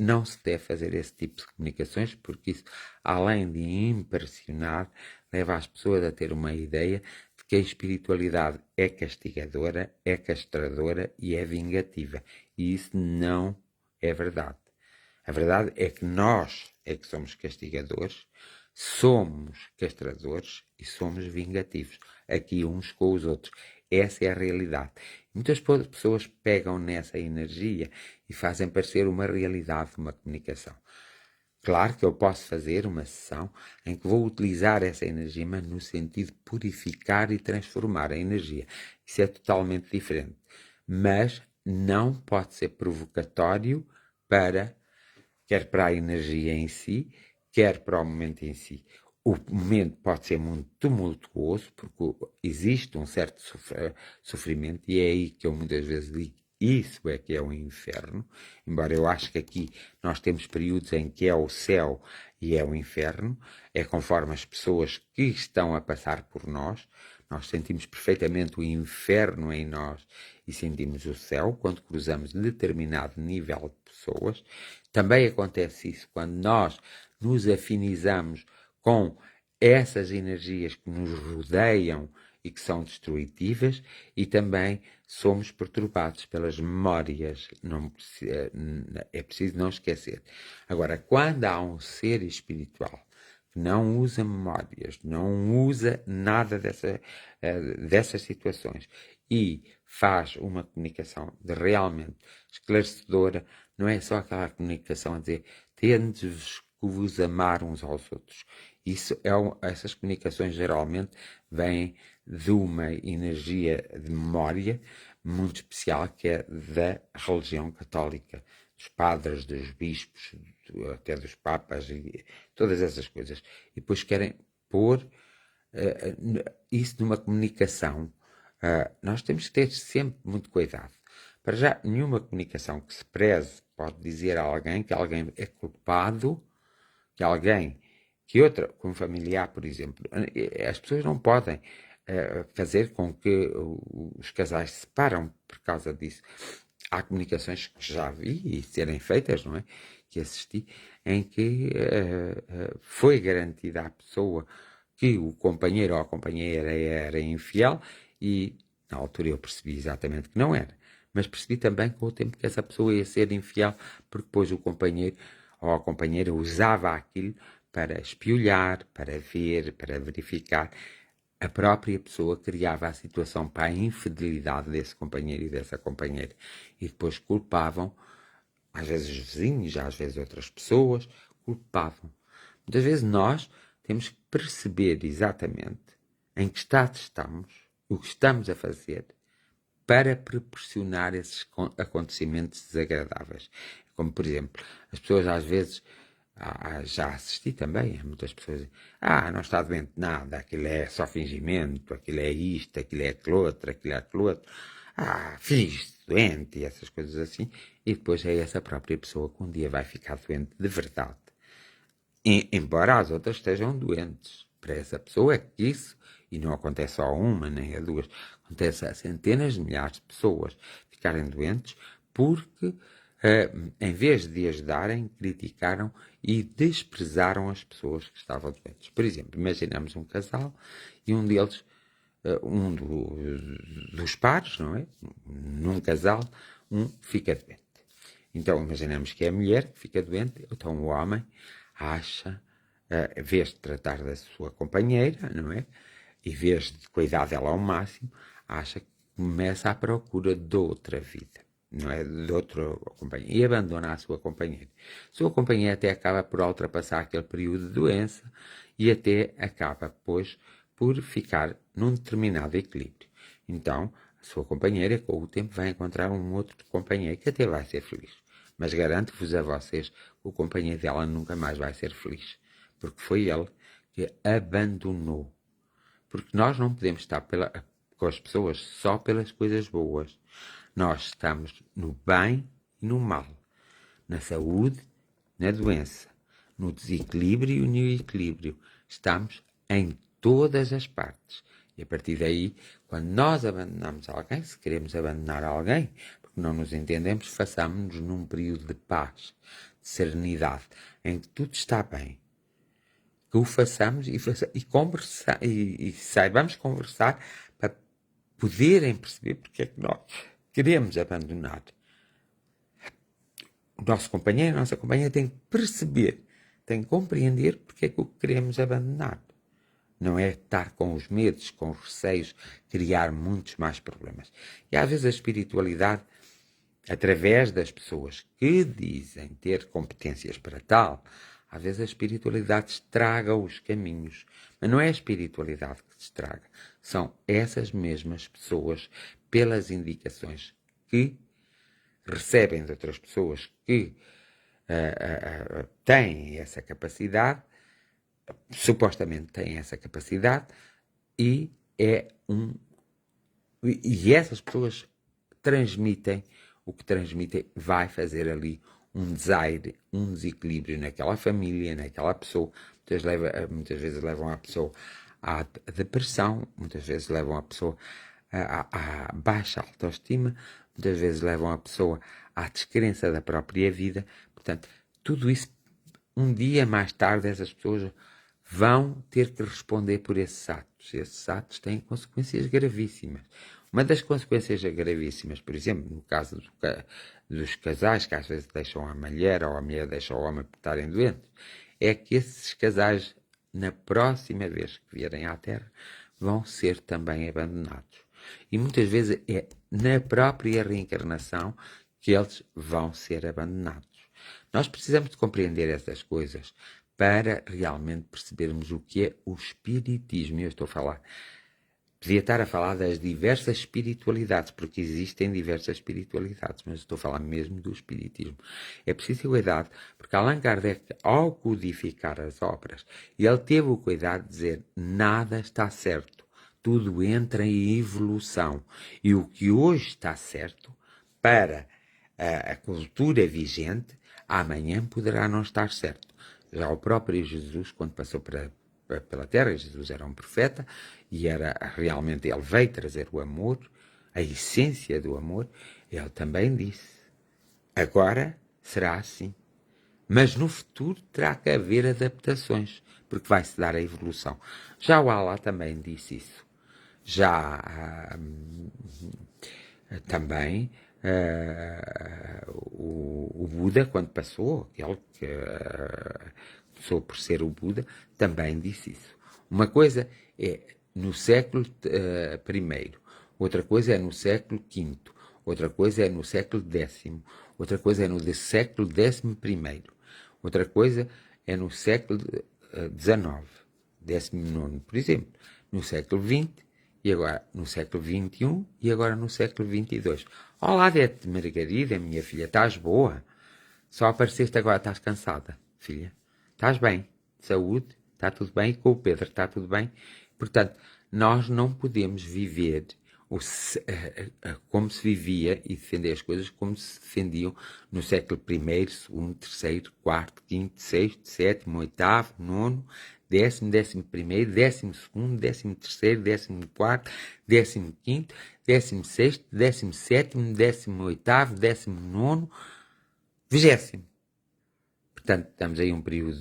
não se deve fazer esse tipo de comunicações, porque isso, além de impressionar, leva as pessoas a ter uma ideia de que a espiritualidade é castigadora, é castradora e é vingativa. E isso não é verdade. A verdade é que nós é que somos castigadores, somos castradores e somos vingativos, aqui uns com os outros. Essa é a realidade. Muitas pessoas pegam nessa energia e fazem parecer uma realidade, uma comunicação. Claro que eu posso fazer uma sessão em que vou utilizar essa energia, mas no sentido de purificar e transformar a energia. Isso é totalmente diferente. Mas não pode ser provocatório quer para a energia em si, quer para o momento em si. O momento pode ser muito tumultuoso, porque existe um certo sofrimento, e é aí que eu muitas vezes digo, isso é que é o inferno, embora eu acho que aqui nós temos períodos em que é o céu e é o inferno, é conforme as pessoas que estão a passar por nós sentimos perfeitamente o inferno em nós e sentimos o céu quando cruzamos determinado nível de pessoas. Também acontece isso quando nós nos afinizamos com essas energias que nos rodeiam e que são destrutivas, e também somos perturbados pelas memórias. É preciso não esquecer. Agora, quando há um ser espiritual que não usa memórias, não usa nada dessas situações e faz uma comunicação realmente esclarecedora, não é só aquela comunicação a dizer tendes que vos amar uns aos outros. Essas comunicações geralmente vêm de uma energia de memória muito especial que é da religião católica, dos padres, dos bispos, até dos papas e todas essas coisas. E depois querem pôr isso numa comunicação. Nós temos que ter sempre muito cuidado. Para já, nenhuma comunicação que se preze pode dizer a alguém que alguém é culpado, que alguém, que outra, como familiar, por exemplo, as pessoas não podem fazer com que os casais se separam por causa disso. Há comunicações que já vi e serem feitas, não é? Que assisti, em que foi garantida à pessoa que o companheiro ou a companheira era infiel e, na altura, eu percebi exatamente que não era. Mas percebi também com o tempo que essa pessoa ia ser infiel, porque depois o companheiro ou a companheira usava aquilo para espiolhar, para ver, para verificar. A própria pessoa criava a situação para a infidelidade desse companheiro e dessa companheira. E depois culpavam, às vezes os vizinhos, às vezes outras pessoas, culpavam. Muitas vezes nós temos que perceber exatamente em que estado estamos, o que estamos a fazer, para proporcionar esses acontecimentos desagradáveis. Como, por exemplo, as pessoas às vezes, já assisti também a muitas pessoas dizem, não está doente nada, aquilo é só fingimento, aquilo é isto, aquilo é aquilo outro, finge-se doente e essas coisas assim, e depois é essa própria pessoa que um dia vai ficar doente de verdade. Embora as outras estejam doentes. Para essa pessoa é que isso, e não acontece só a uma nem a duas, acontece a centenas de milhares de pessoas ficarem doentes porque, em vez de ajudarem, criticaram e desprezaram as pessoas que estavam doentes. Por exemplo, imaginamos um casal e um deles, dos pares, não é? Num casal, fica doente. Então, imaginamos que é a mulher que fica doente, então o homem acha, em vez de tratar da sua companheira, não é? Em vez de cuidar dela ao máximo, acha que começa à procura de outra vida, não é? De outra companheira. E abandona a sua companheira. A sua companheira até acaba por ultrapassar aquele período de doença e até acaba, depois, por ficar num determinado equilíbrio. Então, a sua companheira, com o tempo, vai encontrar um outro companheiro que até vai ser feliz. Mas garanto-vos a vocês que o companheiro dela nunca mais vai ser feliz. Porque foi ele que abandonou. Porque nós não podemos estar com as pessoas só pelas coisas boas. Nós estamos no bem e no mal. Na saúde, na doença. No desequilíbrio e no equilíbrio. Estamos em todas as partes. E a partir daí, quando nós abandonamos alguém, se queremos abandonar alguém, porque não nos entendemos, façamos-nos num período de paz, de serenidade, em que tudo está bem. Que o façamos e saibamos conversar para poderem perceber porque é que nós queremos abandonar. O nosso companheiro, a nossa companheira tem que perceber, tem que compreender porque é que o queremos abandonar. Não é estar com os medos, com os receios, criar muitos mais problemas. E às vezes a espiritualidade, através das pessoas que dizem ter competências para tal, às vezes a espiritualidade estraga os caminhos. Mas não é a espiritualidade que estraga. São essas mesmas pessoas, pelas indicações que recebem de outras pessoas que têm essa capacidade, supostamente têm essa capacidade, e essas pessoas transmitem o que transmitem, vai fazer ali um desaire, um desequilíbrio naquela família, naquela pessoa. Muitas vezes levam a pessoa à depressão, muitas vezes levam a pessoa à baixa autoestima, muitas vezes levam a pessoa à descrença da própria vida. Portanto, tudo isso, um dia mais tarde, essas pessoas vão ter que responder por esses atos. Esses atos têm consequências gravíssimas. Uma das consequências gravíssimas, por exemplo, no caso dos casais que às vezes deixam a mulher ou a mulher deixa o homem por estarem doentes, é que esses casais na próxima vez que vierem à Terra, vão ser também abandonados. E muitas vezes é na própria reencarnação que eles vão ser abandonados. Nós precisamos de compreender essas coisas para realmente percebermos o que é o espiritismo. Eu estou a falar, podia estar a falar das diversas espiritualidades, porque existem diversas espiritualidades, mas estou a falar mesmo do espiritismo. É preciso ter cuidado, porque Allan Kardec, ao codificar as obras, ele teve o cuidado de dizer: nada está certo, tudo entra em evolução. E o que hoje está certo, para a cultura vigente, amanhã poderá não estar certo. Já o próprio Jesus, quando passou pela Terra, Jesus era um profeta, e realmente ele veio trazer o amor, a essência do amor. Ele também disse: agora será assim, mas no futuro terá que haver adaptações, porque vai-se dar a evolução. Já o Allah também disse isso. Já também o Buda, quando passou, aquele que começou por ser o Buda, também disse isso. Uma coisa é no século I, outra coisa é no século V, outra coisa é no século X, outra coisa é no século XI, outra coisa é no século XIX, XIX, por exemplo, no século XX, e agora no século XXI, e agora no século XXII. Olá, Dete Margarida, minha filha, estás boa? Só apareceste agora, estás cansada, filha? Estás bem? Saúde? Está tudo bem? Com o Pedro está tudo bem? Portanto, nós não podemos viver como se vivia e defender as coisas como se defendiam no século I, II, III, IV, V, VI, VII, VIII, IX, décimo, 11º, 12º, 13º, 14º, 15º, 16º, 17º, 18º, 19º, 20º. Portanto, estamos aí um período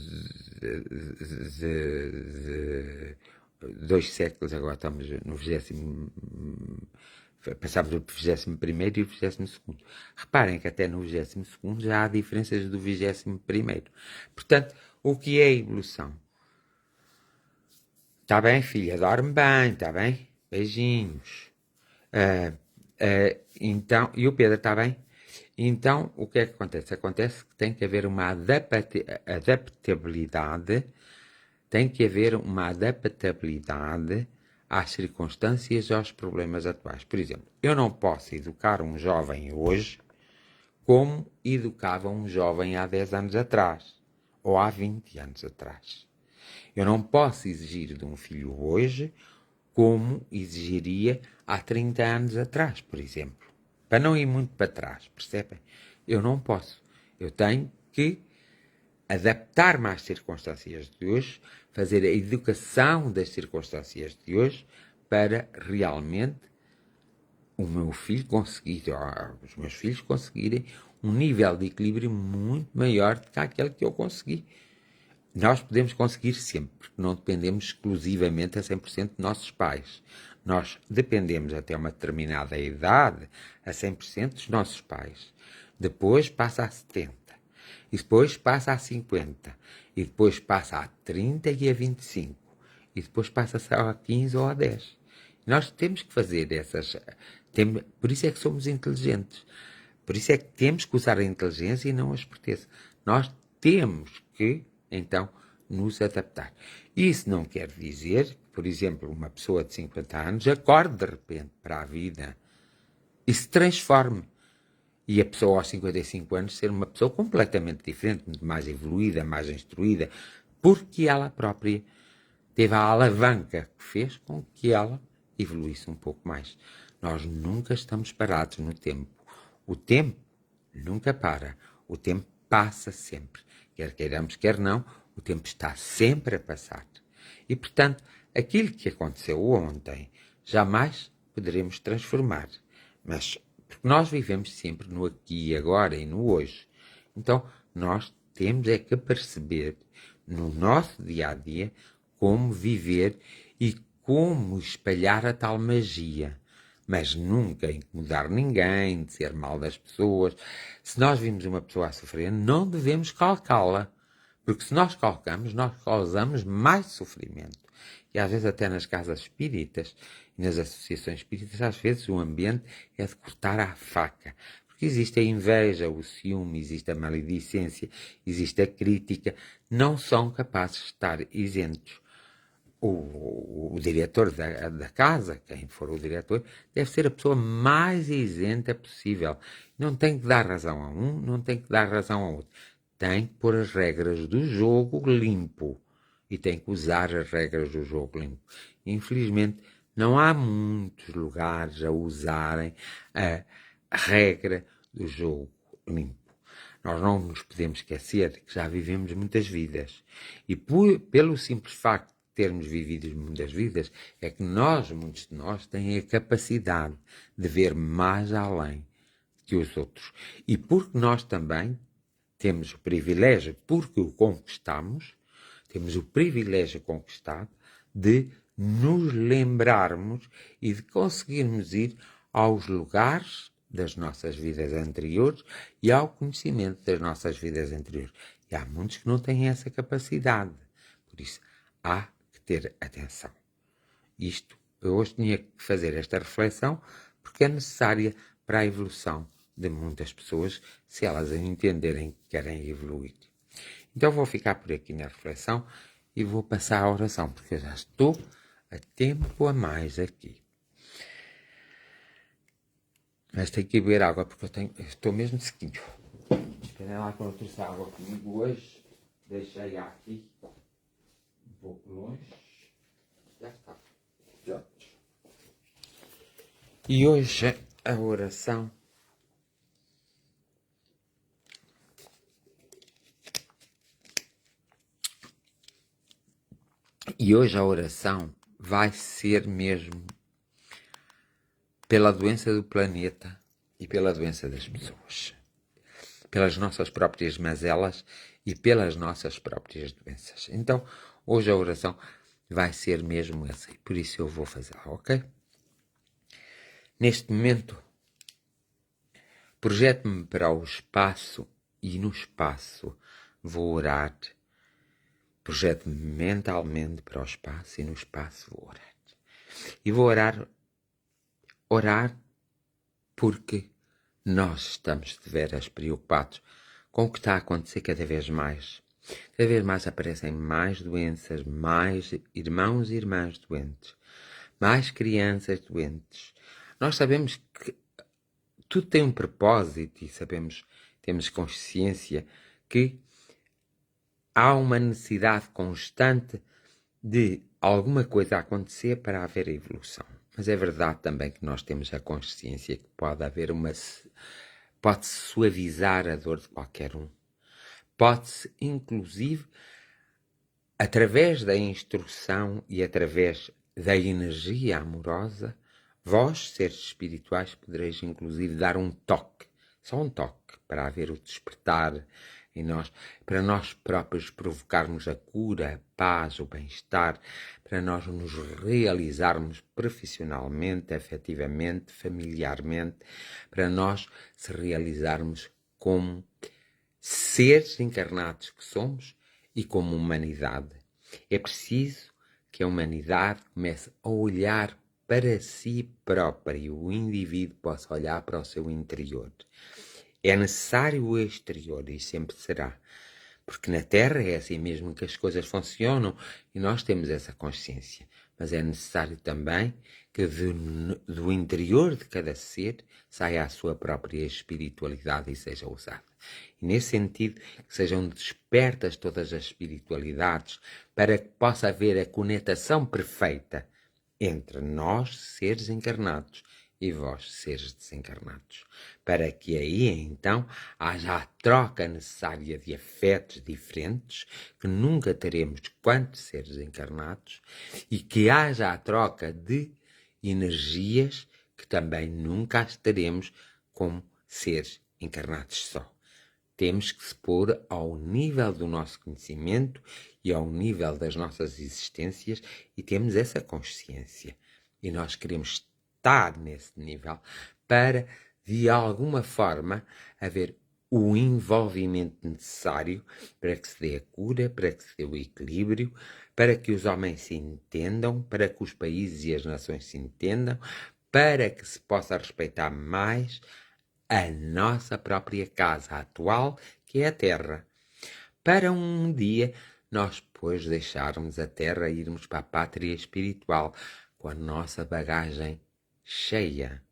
de 2 séculos, agora estamos no 20º, passámos o 21º e o 22º. Reparem que até no 22º já há diferenças do 21º. Portanto, o que é a evolução? Está bem, filha? Dorme bem, está bem? Beijinhos. Então, e o Pedro está bem? Então, o que é que acontece? Acontece que tem que haver uma adaptabilidade, às circunstâncias e aos problemas atuais. Por exemplo, eu não posso educar um jovem hoje como educava um jovem há 10 anos atrás, ou há 20 anos atrás. Eu não posso exigir de um filho hoje como exigiria há 30 anos atrás, por exemplo. Para não ir muito para trás, percebem? Eu não posso. Eu tenho que adaptar-me às circunstâncias de hoje, fazer a educação das circunstâncias de hoje para realmente o meu filho conseguir, os meus filhos conseguirem um nível de equilíbrio muito maior do que aquele que eu consegui. Nós podemos conseguir sempre, porque não dependemos exclusivamente a 100% de nossos pais. Nós dependemos até uma determinada idade a 100% dos nossos pais. Depois passa a 70%. E depois passa a 50%. E depois passa a 30% e a 25%. E depois passa a 15% ou a 10%. Nós temos que fazer essas... Por isso é que somos inteligentes. Por isso é que temos que usar a inteligência e não a esperteza. Nós temos que, então, nos adaptar. Isso não quer dizer que, por exemplo, uma pessoa de 50 anos acorde de repente para a vida e se transforme. E a pessoa aos 55 anos ser uma pessoa completamente diferente, muito mais evoluída, mais instruída, porque ela própria teve a alavanca que fez com que ela evoluísse um pouco mais. Nós nunca estamos parados no tempo. O tempo nunca para. O tempo passa sempre. Quer queiramos, quer não, o tempo está sempre a passar. E, portanto, aquilo que aconteceu ontem, jamais poderemos transformar. Mas, porque nós vivemos sempre no aqui e agora e no hoje. Então, nós temos é que perceber, no nosso dia-a-dia, como viver e como espalhar a tal magia. Mas nunca incomodar ninguém, dizer mal das pessoas. Se nós vimos uma pessoa a sofrer, não devemos calcá-la. Porque se nós colocamos, nós causamos mais sofrimento. E às vezes até nas casas espíritas e nas associações espíritas, às vezes o ambiente é de cortar à faca. Porque existe a inveja, o ciúme, existe a maledicência, existe a crítica. Não são capazes de estar isentos. O diretor da casa, quem for o diretor, deve ser a pessoa mais isenta possível. Não tem que dar razão a um, não tem que dar razão a outro. Tem que pôr as regras do jogo limpo. E tem que usar as regras do jogo limpo. Infelizmente, não há muitos lugares a usarem a regra do jogo limpo. Nós não nos podemos esquecer que já vivemos muitas vidas. E pelo simples facto de termos vivido muitas vidas, é que muitos de nós, têm a capacidade de ver mais além que os outros. E porque nós também temos o privilégio, porque o conquistamos, temos o privilégio conquistado de nos lembrarmos e de conseguirmos ir aos lugares das nossas vidas anteriores e ao conhecimento das nossas vidas anteriores. E há muitos que não têm essa capacidade. Por isso, há que ter atenção. Eu hoje tinha que fazer esta reflexão porque é necessária para a evolução de muitas pessoas, se elas entenderem que querem evoluir. Então vou ficar por aqui na reflexão e vou passar à oração, porque eu já estou a tempo a mais aqui. Mas tenho que beber água, porque eu estou mesmo sequinho. Esperem lá que eu trouxe água comigo hoje. Deixei aqui, um pouco longe. Já está. Pronto. E hoje a oração vai ser mesmo pela doença do planeta e pela doença das pessoas. Pelas nossas próprias mazelas e pelas nossas próprias doenças. Então, hoje a oração vai ser mesmo essa. E por isso eu vou fazê-la, ok? Neste momento, projeto-me para o espaço e no espaço vou orar. Projeto-me mentalmente para o espaço e no espaço vou orar. E vou orar porque nós estamos de veras preocupados com o que está a acontecer cada vez mais. Cada vez mais aparecem mais doenças, mais irmãos e irmãs doentes, mais crianças doentes. Nós sabemos que tudo tem um propósito e temos consciência que há uma necessidade constante de alguma coisa acontecer para haver evolução. Mas é verdade também que nós temos a consciência que pode-se suavizar a dor de qualquer um. Pode-se, inclusive, através da instrução e através da energia amorosa, vós, seres espirituais, podereis, inclusive, dar um toque, só um toque, para haver o despertar em nós, para nós próprios provocarmos a cura, a paz, o bem-estar, para nós nos realizarmos profissionalmente, afetivamente, familiarmente, para nós se realizarmos como seres encarnados que somos e como humanidade. É preciso que a humanidade comece a olhar para si própria e o indivíduo possa olhar para o seu interior. É necessário o exterior e sempre será. Porque na Terra é assim mesmo que as coisas funcionam e nós temos essa consciência. Mas é necessário também que do interior de cada ser saia a sua própria espiritualidade e seja usada. E nesse sentido, que sejam despertas todas as espiritualidades para que possa haver a conectação perfeita entre nós, seres encarnados, e vós, seres desencarnados, para que aí, então, haja a troca necessária de afetos diferentes, que nunca teremos quanto seres encarnados, e que haja a troca de energias, que também nunca as teremos como seres encarnados só. Temos que se pôr ao nível do nosso conhecimento e ao nível das nossas existências e temos essa consciência. E nós queremos estar nesse nível para, de alguma forma, haver o envolvimento necessário para que se dê a cura, para que se dê o equilíbrio, para que os homens se entendam, para que os países e as nações se entendam, para que se possa respeitar mais a nossa própria casa atual, que é a Terra. Para um dia nós depois deixarmos a Terra e irmos para a pátria espiritual com a nossa bagagem cheia,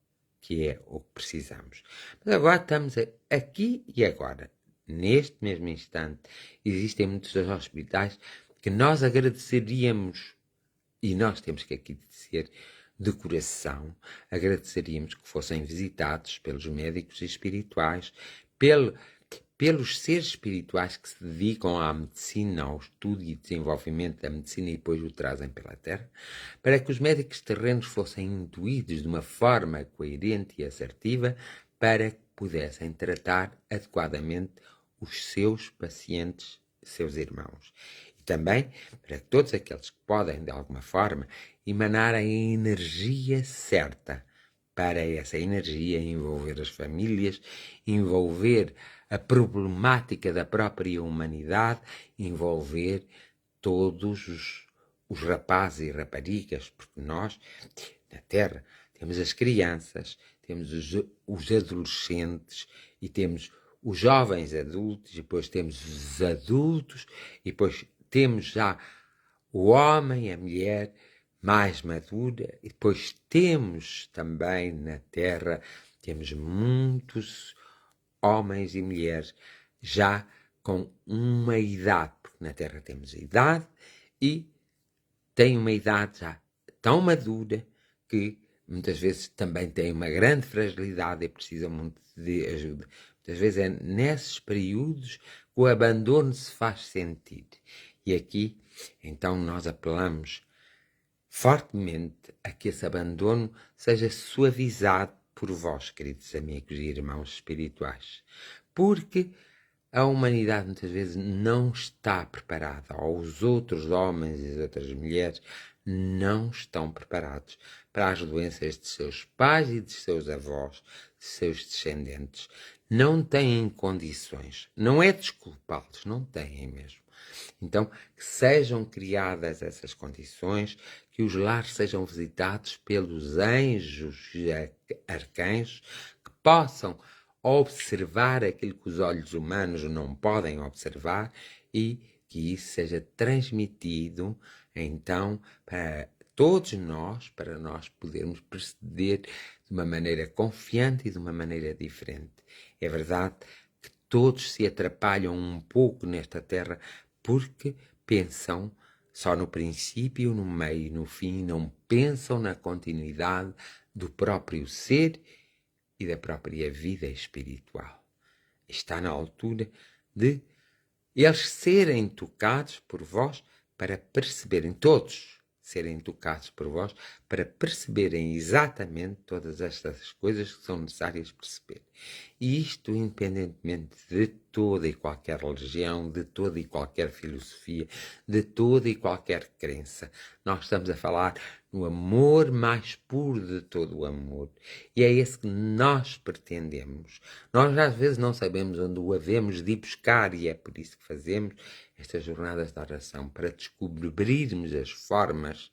que é o que precisamos. Mas agora estamos aqui e agora. Neste mesmo instante, existem muitos hospitais que nós agradeceríamos, e nós temos que aqui dizer de coração, agradeceríamos que fossem visitados pelos médicos espirituais, pelos seres espirituais que se dedicam à medicina, ao estudo e desenvolvimento da medicina e depois o trazem pela Terra, para que os médicos terrenos fossem intuídos de uma forma coerente e assertiva para que pudessem tratar adequadamente os seus pacientes, seus irmãos. E também para que todos aqueles que podem, de alguma forma, emanar a energia certa para essa energia envolver as famílias, envolver a problemática da própria humanidade, envolver todos os rapazes e raparigas, porque nós, na Terra, temos as crianças, temos os adolescentes e temos os jovens adultos, e depois temos os adultos, e depois temos já o homem, a mulher mais madura, e depois temos também na Terra, temos muitos homens e mulheres já com uma idade, porque na Terra temos a idade e têm uma idade já tão madura que muitas vezes também têm uma grande fragilidade e precisam muito de ajuda. Muitas vezes é nesses períodos que o abandono se faz sentir. E aqui, então, nós apelamos fortemente a que esse abandono seja suavizado por vós, queridos amigos e irmãos espirituais, porque a humanidade muitas vezes não está preparada, ou os outros homens e as outras mulheres não estão preparados para as doenças de seus pais e de seus avós, de seus descendentes. Não têm condições. Não é desculpá-los, não têm mesmo. Então, que sejam criadas essas condições, que os lares sejam visitados pelos anjos e arcanjos, que possam observar aquilo que os olhos humanos não podem observar e que isso seja transmitido, então, para todos nós, para nós podermos proceder de uma maneira confiante e de uma maneira diferente. É verdade que todos se atrapalham um pouco nesta terra porque pensam só no princípio, no meio e no fim, não pensam na continuidade do próprio ser e da própria vida espiritual. Está na altura de eles serem tocados por vós para perceberem, todos serem tocados por vós, para perceberem exatamente todas estas coisas que são necessárias perceber. E isto independentemente de toda e qualquer religião, de toda e qualquer filosofia, de toda e qualquer crença. Nós estamos a falar no amor mais puro de todo o amor. E é esse que nós pretendemos. Nós às vezes não sabemos onde o havemos de ir buscar e é por isso que fazemos estas jornadas de oração, para descobrirmos as formas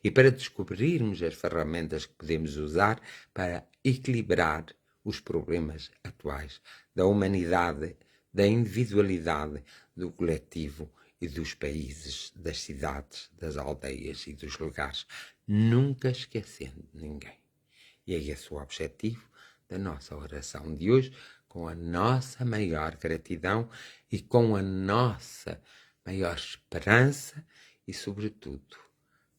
e para descobrirmos as ferramentas que podemos usar para equilibrar os problemas atuais da humanidade, da individualidade, do coletivo e dos países, das cidades, das aldeias e dos lugares, nunca esquecendo ninguém. E é esse o objetivo da nossa oração de hoje, com a nossa maior gratidão e com a nossa maior esperança e, sobretudo,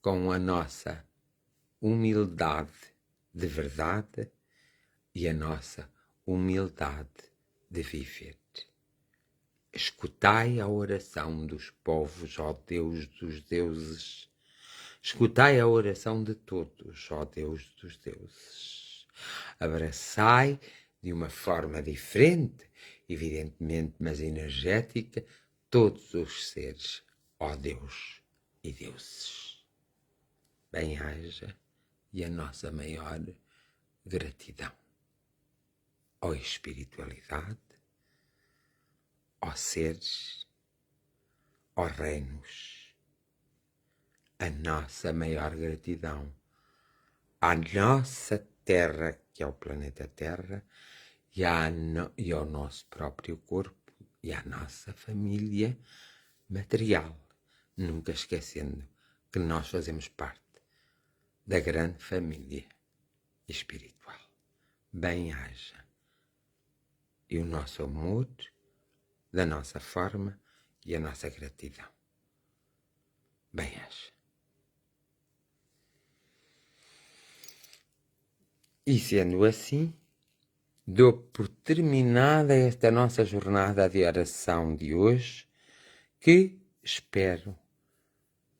com a nossa humildade de verdade e a nossa humildade de viver. Escutai a oração dos povos, ó Deus dos deuses. Escutai a oração de todos, ó Deus dos deuses. Abraçai de uma forma diferente, evidentemente, mas energética, todos os seres, ó Deus e deuses. Bem-haja e a nossa maior gratidão. Ó espiritualidade, aos seres, aos reinos, a nossa maior gratidão à nossa Terra, que é o planeta Terra, e ao nosso próprio corpo e à nossa família material, nunca esquecendo que nós fazemos parte da grande família espiritual. Bem-haja. E o nosso amor, da nossa forma e a nossa gratidão. Bem-haja. E sendo assim, dou por terminada esta nossa jornada de oração de hoje, que espero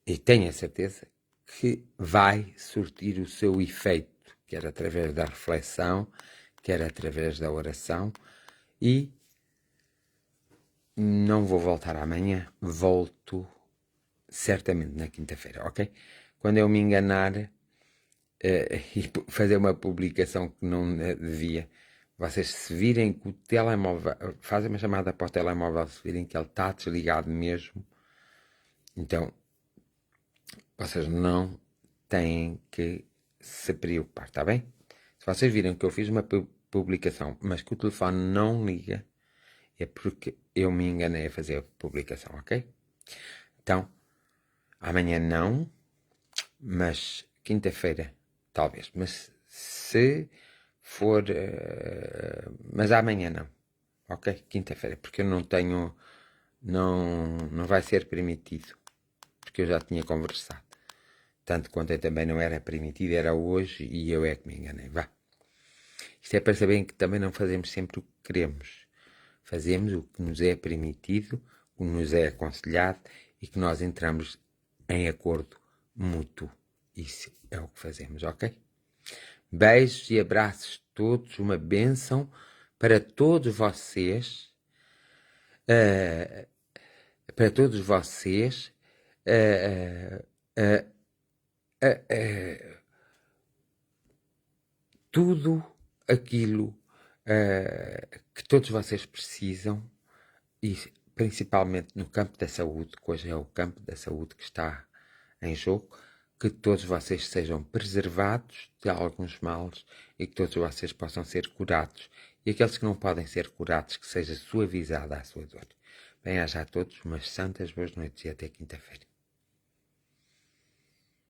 e tenho a certeza que vai surtir o seu efeito, quer através da reflexão, quer através da oração, e não vou voltar amanhã, volto certamente na quinta-feira, ok? Quando eu me enganar e fazer uma publicação que não devia, vocês se virem que o telemóvel, fazem uma chamada para o telemóvel, se virem que ele está desligado mesmo, então vocês não têm que se preocupar, está bem? Se vocês viram que eu fiz uma publicação, mas que o telefone não liga, é porque eu me enganei a fazer a publicação, ok? Então, amanhã não, mas quinta-feira talvez. Mas se for... mas amanhã não, ok? Quinta-feira, porque eu não tenho... Não vai ser permitido, porque eu já tinha conversado. Tanto quanto eu também não era permitido, era hoje e eu é que me enganei. Vá. Isto é para saberem que também não fazemos sempre o que queremos. Fazemos o que nos é permitido, o que nos é aconselhado e que nós entramos em acordo mútuo. Isso é o que fazemos, ok? Beijos e abraços a todos, uma bênção para todos vocês. Para todos vocês. Tudo aquilo que todos vocês precisam, e principalmente no campo da saúde, que hoje é o campo da saúde que está em jogo, que todos vocês sejam preservados de alguns males e que todos vocês possam ser curados. E aqueles que não podem ser curados, que seja suavizada a sua dor. Bem-aja a todos, umas santas boas noites e até quinta-feira.